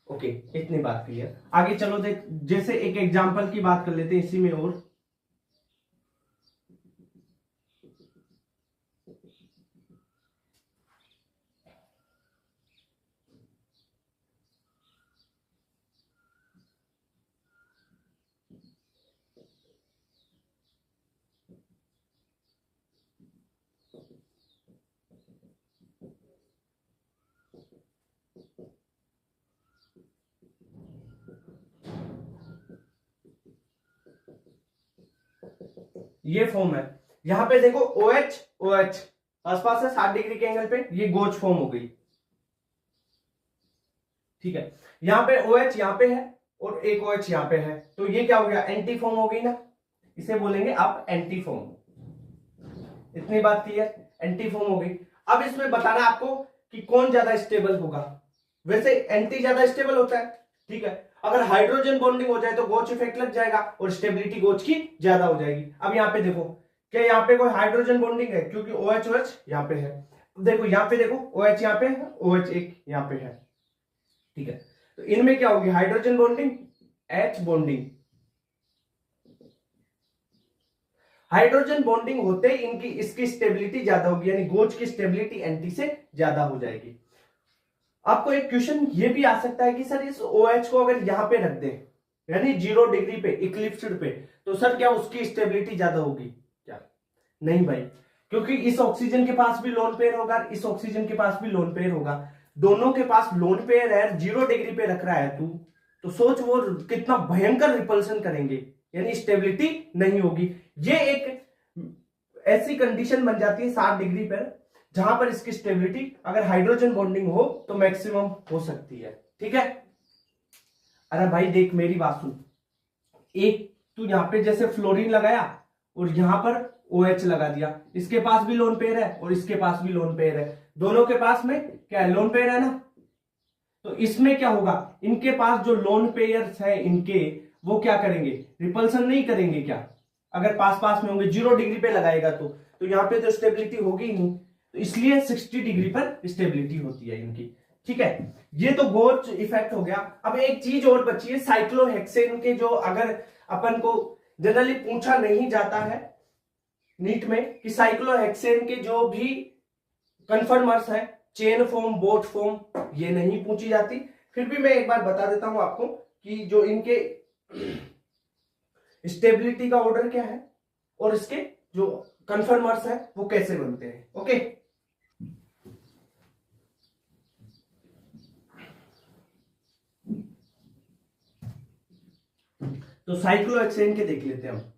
ओके, इतनी बात क्लियर। आगे चलो, देख जैसे एक एग्जांपल की बात कर लेते हैं इसी में, और ये फॉर्म है, यहां पे देखो OH OH आसपास है 60 डिग्री के एंगल पे, ये गोच फॉर्म हो गई, ठीक है। यहां पे OH यहां पे है और एक OH यहां पे है, तो ये क्या हो गया, एंटी फॉर्म हो गई ना, इसे बोलेंगे आप एंटी फॉर्म। इतनी बात क्लियर, एंटी फॉर्म हो गई। अब इसमें बताना आपको कि कौन ज्यादा स्टेबल होगा। वैसे एंटी ज्यादा स्टेबल होता है, ठीक है, अगर हाइड्रोजन बॉन्डिंग हो जाए तो गोच इफेक्ट लग जाएगा और स्टेबिलिटी गोच की ज्यादा हो जाएगी। अब यहाँ पे देखो, क्या यहाँ पे कोई हाइड्रोजन बॉन्डिंग है, क्योंकि OH OH यहाँ पे है। देखो यहाँ पे देखो, OH यहाँ पे है, OH एक यहाँ पे है, ठीक है। तो इनमें क्या होगी, hydrogen bonding, H bonding. Hydrogen bonding होते ही इनकी इसकी स्टेबिलिटी ज्यादा होगी, यानी गोच की स्टेबिलिटी एंटी से ज्यादा हो जाएगी। आपको एक क्वेश्चन ये भी आ सकता है कि सर इस OH को अगर यहां पे रख दें, यानी 0 डिग्री पे, इक्लिप्स्ड पे, तो सर क्या उसकी स्टेबिलिटी ज्यादा होगी क्या? नहीं भाई, क्योंकि इस ऑक्सीजन के पास भी लोन पेयर होगा, इस ऑक्सीजन के पास भी लोन पेयर होगा, दोनों के पास लोन पेयर है, 0 डिग्री पे रख रहा है तू, तो सोच वो कितना भयंकर रिपल्सन करेंगे, यानी स्टेबिलिटी नहीं होगी। ये एक ऐसी कंडीशन बन जाती है 60 डिग्री पर, जहां पर इसकी स्टेबिलिटी अगर हाइड्रोजन बॉन्डिंग हो तो मैक्सिमम हो सकती है, ठीक है। अरे भाई देख मेरी बात सुन, एक तू यहां पे जैसे फ्लोरीन लगाया और यहां पर OH लगा दिया, इसके पास भी लोन पेयर है और इसके पास भी लोन पेयर है, दोनों के पास में क्या है, लोन पेयर है ना। तो इसमें क्या होगा, इनके पास जो लोन पेयर्स है इनके, वो क्या करेंगे, रिपल्सन नहीं करेंगे क्या, अगर पास पास में होंगे, 0 डिग्री पे लगाएगा तो यहां पे तो स्टेबिलिटी होगी ही नहीं, तो इसलिए 60 डिग्री पर स्टेबिलिटी होती है इनकी, ठीक है, ये तो गोच इफेक्ट हो गया। अब एक चीज और बची है, साइक्लोहेक्सेन के, जो अगर अपन को जनरली पूछा नहीं जाता है नीट में कि साइक्लोहेक्सेन के जो भी कन्फर्मर्स है, चेन फॉर्म, बोट फॉर्म, ये नहीं पूछी जाती। फिर भी मैं एक बार बता देता हूं आपको कि जो इनके स्टेबिलिटी का ऑर्डर क्या है और इसके जो कन्फर्मर्स है वो कैसे बनते हैं। ओके, तो साइक्लोहेक्सेन के देख लेते हैं हम।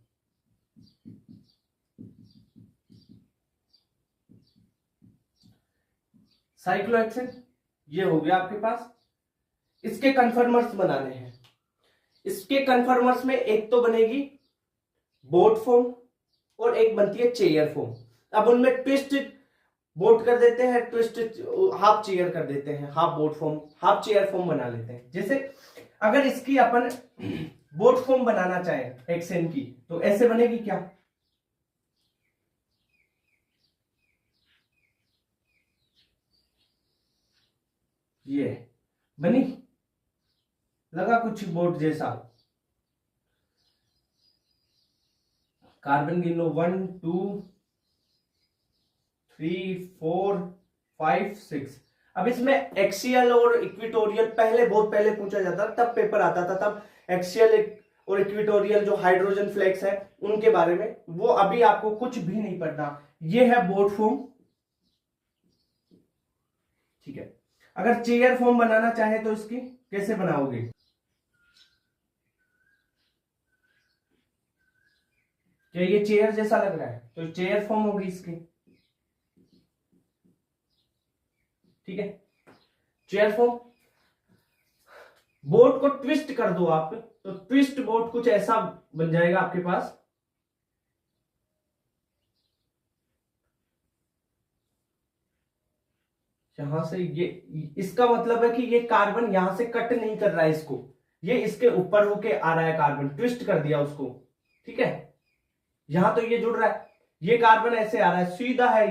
साइक्लोहेक्सेन ये हो गया आपके पास, इसके कन्फर्मर्स बनाने हैं। इसके कन्फर्मर्स में एक तो बनेगी बोट फॉर्म और एक बनती है चेयर फॉर्म। अब उनमें ट्विस्ट बोट कर देते हैं, ट्विस्ट हाफ चेयर कर देते हैं, half boat form, half chair form बना लेते हैं। जैसे अगर इसकी अपन बोट फॉर्म बनाना चाहे हेक्सेन की, तो ऐसे बनेगी क्या, ये बनी, लगा कुछ बोट जैसा। कार्बन गिन लो, 1 2 3 4 5 6। अब इसमें एक्सियल और इक्विटोरियल पहले, बहुत पहले पूछा जाता था, तब पेपर आता था, तब एक्सियल और इक्विटोरियल जो हाइड्रोजन फ्लेक्स है उनके बारे में, वो अभी आपको कुछ भी नहीं पढ़ना। ये है बोट फॉर्म, ठीक है। अगर चेयर फॉर्म बनाना चाहे तो इसकी कैसे बनाओगे, क्या ये चेयर जैसा लग रहा है, तो चेयर फॉर्म होगी इसकी, ठीक है, चेयर फॉर्म। बोट को ट्विस्ट कर दो आप, तो ट्विस्ट बोट कुछ ऐसा बन जाएगा आपके पास, यहां से ये, इसका मतलब है कि ये कार्बन यहां से कट नहीं कर रहा है इसको, ये इसके ऊपर होके आ रहा है, कार्बन ट्विस्ट कर दिया उसको, ठीक है। यहां तो ये जुड़ रहा है, ये कार्बन ऐसे आ रहा है, सीधा है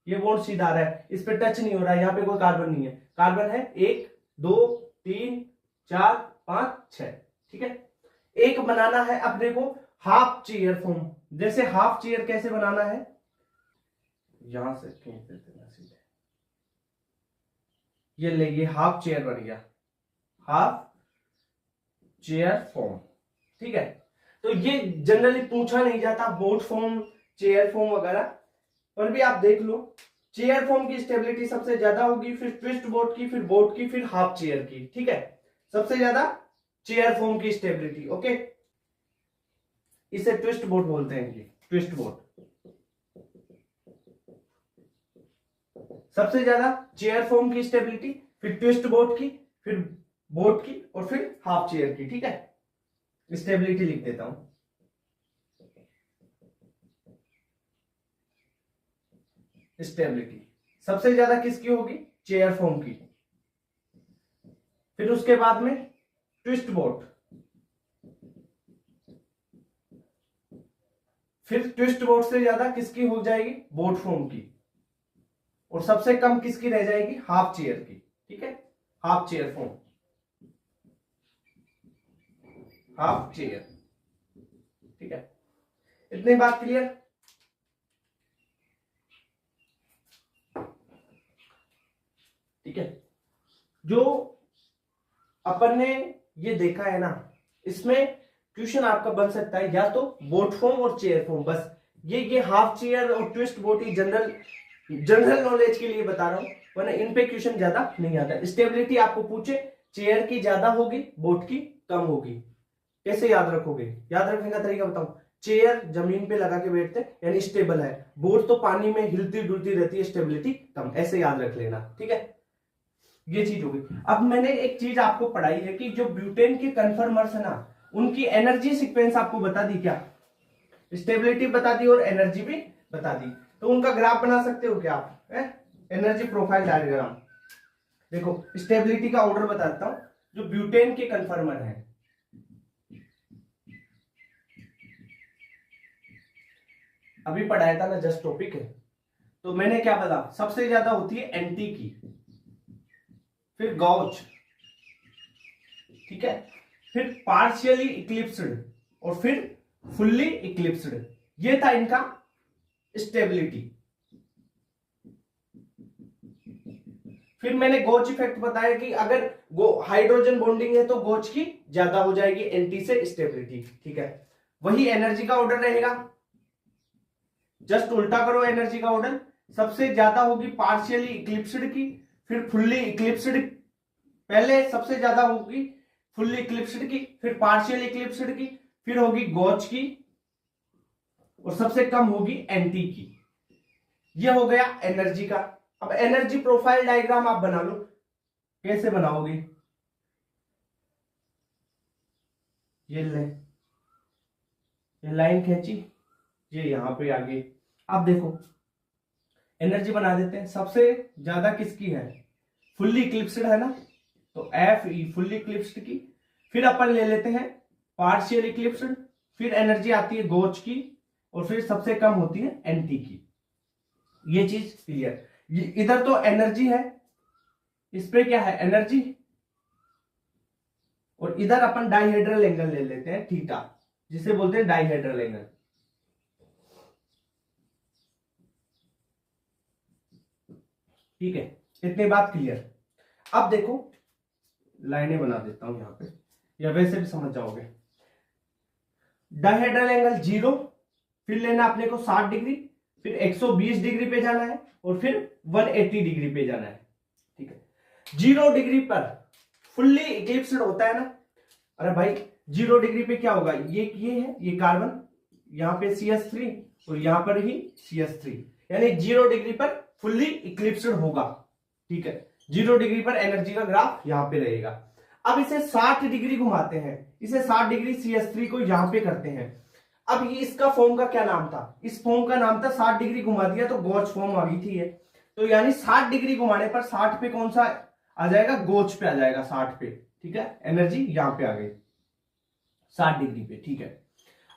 ये बॉन्ड सीधा आ रहा है, इस पे टच नहीं हो रहा है, यहाँ पे कोई कार्बन नहीं है। कार्बन है 1 2 3 4 5 6, ठीक है। एक बनाना है अपने को हाफ चेयर फॉर्म। जैसे हाफ चेयर कैसे बनाना है, यहां से खींच देते हैं सीधे, ये ले, ये हाफ चेयर बन गया, हाफ चेयर फॉर्म, ठीक है। तो ये जनरली पूछा नहीं जाता, बोट फॉर्म, चेयर फॉर्म वगैरह, पर भी आप देख लो, चेयर फॉर्म की स्टेबिलिटी सबसे ज्यादा होगी, फिर ट्विस्ट बोट की, फिर बोट की, फिर हाफ चेयर की, ठीक है। सबसे ज्यादा चेयर फॉर्म की स्टेबिलिटी, ओके। इसे ट्विस्ट बोट बोलते हैं, ये ट्विस्ट बोट, सबसे ज्यादा चेयर फॉर्म की स्टेबिलिटी, फिर ट्विस्ट बोट की, फिर बोट की, और फिर हाफ चेयर की, ठीक है। स्टेबिलिटी लिख देता हूं, स्टेबिलिटी सबसे ज्यादा किसकी होगी, चेयर फॉर्म की। फिर उसके बाद में ट्विस्ट बोट, फिर ट्विस्ट बोट से ज्यादा किसकी हो जाएगी, बोट फॉर्म की, और सबसे कम किसकी रह जाएगी, हाफ चेयर की, ठीक है। Half chair form, half chair, ठीक है। इतनी बात क्लियर, ठीक है। जो अपन ने ये देखा है ना, इसमें क्वेश्चन आपका बन सकता है या तो बोट फॉर्म और चेयर फॉर्म, बस ये हाफ चेयर और ट्विस्ट बोट ही जनरल नॉलेज के लिए बता रहा हूं, वरना इन पे क्वेश्चन ज्यादा नहीं आता। स्टेबिलिटी आपको पूछे, चेयर की ज्यादा होगी, बोट की कम होगी, कैसे याद रखोगे, याद रखने का तरीका बताऊं, चेयर जमीन पे लगा के बैठते यानी स्टेबल है, बोट तो पानी में हिलती डुलती रहती है, स्टेबिलिटी कम, ऐसे याद रख लेना, ठीक है। ये चीज होगी। अब मैंने एक चीज आपको पढ़ाई है कि जो ब्यूटेन के कन्फर्मर्स है ना, उनकी एनर्जी सीक्वेंस आपको बता दी, क्या स्टेबिलिटी बता दी और एनर्जी भी बता दी, तो उनका ग्राफ बना सकते हो क्या आप, एनर्जी प्रोफाइल डायग्राम। देखो स्टेबिलिटी का ऑर्डर बताता हूं, जो ब्यूटेन के कन्फर्मर है, अभी पढ़ाया था ना, जस्ट टॉपिक है, तो मैंने क्या बोला, सबसे ज्यादा होती है एंटी की, फिर गॉच, ठीक है, फिर पार्शियली इक्लिप्स्ड और फिर फुल्ली इक्लिप्स्ड। ये था इनका स्टेबिलिटी। फिर मैंने गोच इफेक्ट बताया कि अगर हाइड्रोजन बॉन्डिंग है तो गोच की ज्यादा हो जाएगी एंटी से स्टेबिलिटी, ठीक है। वही एनर्जी का ऑर्डर रहेगा, जस्ट उल्टा करो एनर्जी का ऑर्डर। सबसे ज्यादा होगी पार्शियली इक्लिप्स्ड की, फिर फुल्ली इक्लिप्स्ड, पहले सबसे ज्यादा होगी फुल्ली इक्लिप्स्ड की, फिर पार्शियली इक्लिप्स्ड की, फिर होगी गॉच की, और सबसे कम होगी एंटी की। ये हो गया एनर्जी का। अब एनर्जी प्रोफाइल डायग्राम आप बना लो, कैसे बनाओगे? ये ले, ये लाइन खींची, ये यहां पे आगे। अब देखो एनर्जी बना देते हैं। सबसे ज्यादा किसकी है? फुल्ली इक्लिप्स्ड है ना, तो एफ ई फुल्ली इक्लिप्स्ड की। फिर अपन ले लेते हैं पार्शियल इक्लिप्स्ड, फिर एनर्जी आती है गोच की, और फिर सबसे कम होती है एंटी की। ये चीज क्लियर। इधर तो एनर्जी है, इस पे क्या है? एनर्जी। और इधर अपन डाइहेड्रल एंगल ले लेते हैं थीटा, जिसे बोलते हैं डाइहेड्रल एंगल। ठीक है, इतनी बात क्लियर। अब देखो लाइनें बना देता हूं यहां पे, या वैसे भी समझ जाओगे। डाइहेड्रल एंगल 0, फिर लेना अपने को 60 डिग्री, फिर 120 डिग्री पे जाना है, और फिर 180 डिग्री पे जाना है, ठीक है। 0 डिग्री पर फुल्ली इक्लिप्स्ड होता है ना। अरे भाई 0 डिग्री पे क्या होगा? ये है, ये कार्बन, यहां पे CH3 और यहां पर ही CH3, यानी 0 डिग्री पर फुल्ली इक्लिप्स्ड होगा, ठीक है। 0 डिग्री पर एनर्जी का ग्राफ यहां पे रहेगा। अब इसे 60 डिग्री घुमाते हैं, इसे 60 डिग्री CH3 को यहां पे करते हैं। अब ये इसका फॉर्म का क्या नाम था? इस फॉर्म का नाम था 60 डिग्री घुमा दिया तो गोच फॉर्म आ गई थी ये। तो यानी 60 डिग्री घुमाने पर 60 पे कौन सा आ जाएगा? गोच पे आ जाएगा 60 पे, ठीक है। एनर्जी यहां पे आ गई 60 डिग्री पे, ठीक है।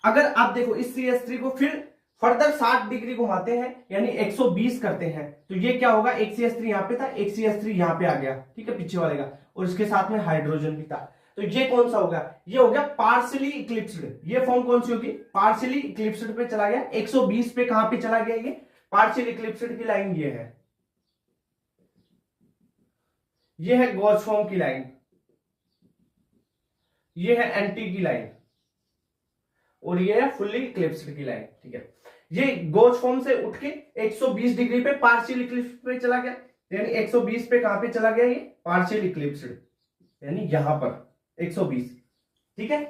अगर आप देखो इस CH3 को फिर फर्दर 60 डिग्री घुमाते हैं, यानी 120 करते हैं, तो ये क्या होगा? एक CH3 यहां पे था, एक CH3 यहां पे आ गया, ठीक है, पीछे वाले का, और इसके साथ में हाइड्रोजन भी था। तो ये कौन सा होगा? ये हो गया पार्शियली इक्लिप्स्ड। ये फॉर्म कौन सी होगी? पार्शियली इक्लिप्स्ड पे चला गया। 120 पे कहां पे चला गया? ये पार्शियल इक्लिप्स्ड की लाइन ये है, ये है गॉच फॉर्म की लाइन, ये है एंटी की लाइन, और ये है फुल्ली इक्लिप्स्ड की लाइन, ठीक है। ये गॉच फॉर्म से उठ के 120 डिग्री पे पार्शियल इक्लिप्स्ड पे चला गया, यानी 120 पे कहां पे चला गया? ये पार्शियल इक्लिप्स्ड, यानी यहां पर 120, ठीक है।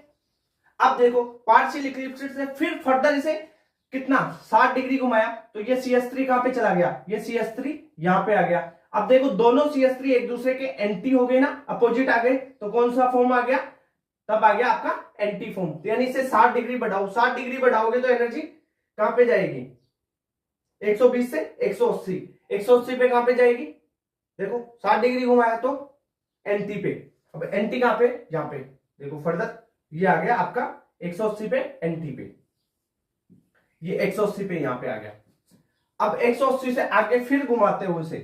अब देखो पार्शियल इक्लिप्स्ड से फिर फर्दर इसे कितना 60 डिग्री घुमाया, तो ये CH3 कहां पे चला गया? ये CH3 यहां पे आ गया। अब देखो दोनों CH3 एक दूसरे के एंटी हो गए ना, अपोजिट आ गए, तो कौन सा फॉर्म आ गया? तब आ गया आपका एंटी फॉर्म। यानी इसे 60 डिग्री बढ़ाओ, 60 डिग्री बढ़ाओगे तो एनर्जी कहां पे जाएगी? 120 से 180, 180 पे कहां पे जाएगी? देखो 60 डिग्री घुमाया तो एंटी पे। अब एंटी कहां पे? यहां पे देखो फर्दर ये आ गया आपका 180 पे एंटी पे, ये 180 पे यहां पे आ गया। अब 180 से आगे फिर घुमाते हो इसे,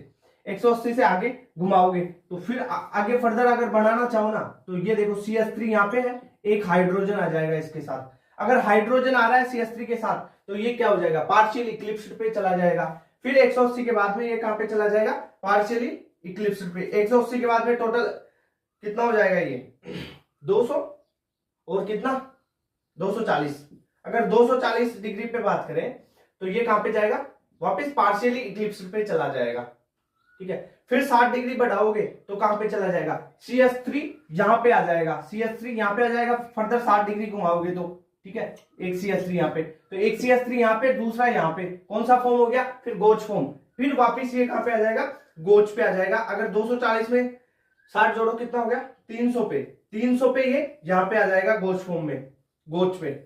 180 से आगे घुमाओगे तो फिर आगे फर्दर अगर बढ़ाना चाहो ना, तो ये देखो CH3 यहां पे है, एक हाइड्रोजन आ जाएगा इसके साथ। अगर हाइड्रोजन आ रहा है CH3 के साथ, तो ये क्या हो जाएगा? पार्शियल इक्लिप्स्ड पे चला जाएगा। फिर 180 के बाद में ये कहां पे चला जाएगा? पार्शियली इक्लिप्स्ड पे। 180 के बाद में टोटल कितना हो जाएगा? ये 200 और कितना 240। अगर 240 डिग्री पे बात करें तो ये कहां पे जाएगा? वापस पार्शियली इक्लिप्स्ड पे चला जाएगा, ठीक है। फिर 60 डिग्री बढ़ाओगे तो कहां पे चला जाएगा? CH3 यहां पे आ जाएगा, CH3 यहां पे आ जाएगा, फर्दर 60 डिग्री घुमाओगे तो, ठीक है। एक CH3 यहां पे, तो एक CH3 यहां पे, दूसरा यहां पे, कौन सा फॉर्म हो गया? फिर गोच फॉर्म। फिर वापस ये कहां पे आ जाएगा? गोच पे आ जाएगा। अगर 240 में 60 जोड़ो कितना हो गया? 300 पे, 300 पे ये यहां पे आ जाएगा गोच फॉर्म में, गोच पे।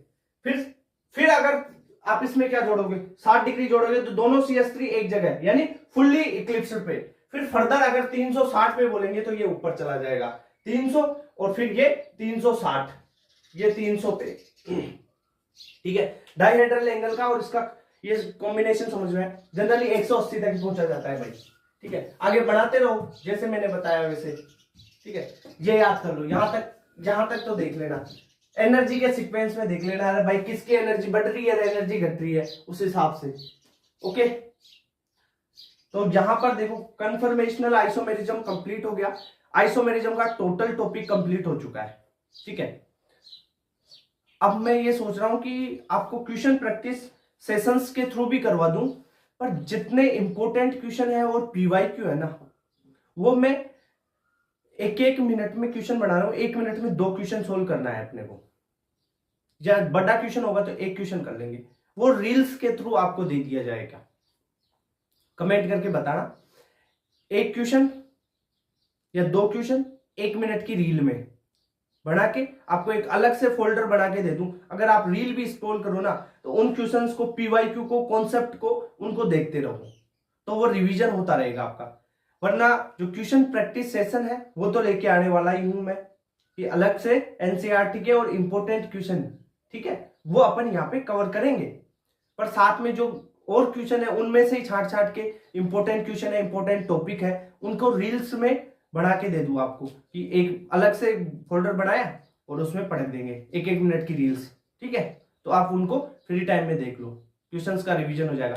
फिर अगर आप इसमें क्या जोड़ोगे? 60 डिग्री जोड़ोगे तो दोनों CH3 एक जगह, यानी फुल्ली इक्लिप्स्ड पे। फिर फर्दर अगर 360 पे बोलेंगे तो ये ऊपर चला जाएगा 300, और फिर ये 360, ये 300 पे, ठीक है। डाइहेड्रल एंगल का और इसका ये कॉम्बिनेशन समझ में, जनरली 180 तक पहुंचा जाता है भाई, ठीक है, आगे बढ़ाते रहो जैसे मैंने बताया वैसे। ठीक है, ये याद कर लो, यहां तक जहां तक तो देख लेना, एनर्जी के सीक्वेंस में देख लेना, अरे भाई किसकी एनर्जी बढ़ रही है, एनर्जी घट रही है, उस हिसाब से। ओके, तो यहां पर देखो कन्फर्मेशनल आइसोमेरिज्म कंप्लीट हो गया, आइसोमेरिज्म का टोटल टॉपिक कंप्लीट हो चुका है। ठीक है, अब मैं ये सोच रहा हूं कि आपको क्वेश्चन प्रैक्टिस सेशंस के थ्रू भी करवा दूं, पर जितने इंपॉर्टेंट क्वेश्चन है और पीवाईक्यू है ना, वो मैं एक एक मिनट में क्वेश्चन बना रहा हूं, 1 मिनट में 2 क्वेश्चन सोल्व करना है अपने को। या बड़ा क्वेश्चन होगा तो 1 क्वेश्चन कर लेंगे, वो रील्स के थ्रू आपको दे दिया जाएगा। कमेंट करके बताना, 1 क्वेश्चन या 2 क्वेश्चन 1 मिनट की रील में बना के आपको एक अलग से फोल्डर बना के दे दूं। अगर आप रील भी स्क्रॉल करो ना, तो उन क्वेश्चंस को, पीवाईक्यू को, कॉन्सेप्ट को, उनको देखते रहो, तो वो रिवीजन होता रहेगा आपका। वरना जो क्वेश्चन प्रैक्टिस सेशन है वो तो लेके आने वाला ही हूं मैं, कि अलग से एनसीईआरटी के और इंपॉर्टेंट क्वेश्चन, ठीक है, वो अपन यहाँ पे कवर करेंगे। पर साथ में जो और क्वेश्चन है उनमें से ही छांट छांट के इंपॉर्टेंट क्वेश्चन है, इंपॉर्टेंट टॉपिक है, उनको रील्स में बना के दे दूं आपको, कि एक अलग से फोल्डर बनाया और उसमें पढ़ देंगे 1-1 मिनट की रील्स। ठीक है, तो आप उनको फ्री टाइम में देख लो, क्वेश्चंस का रिवीजन हो जाएगा।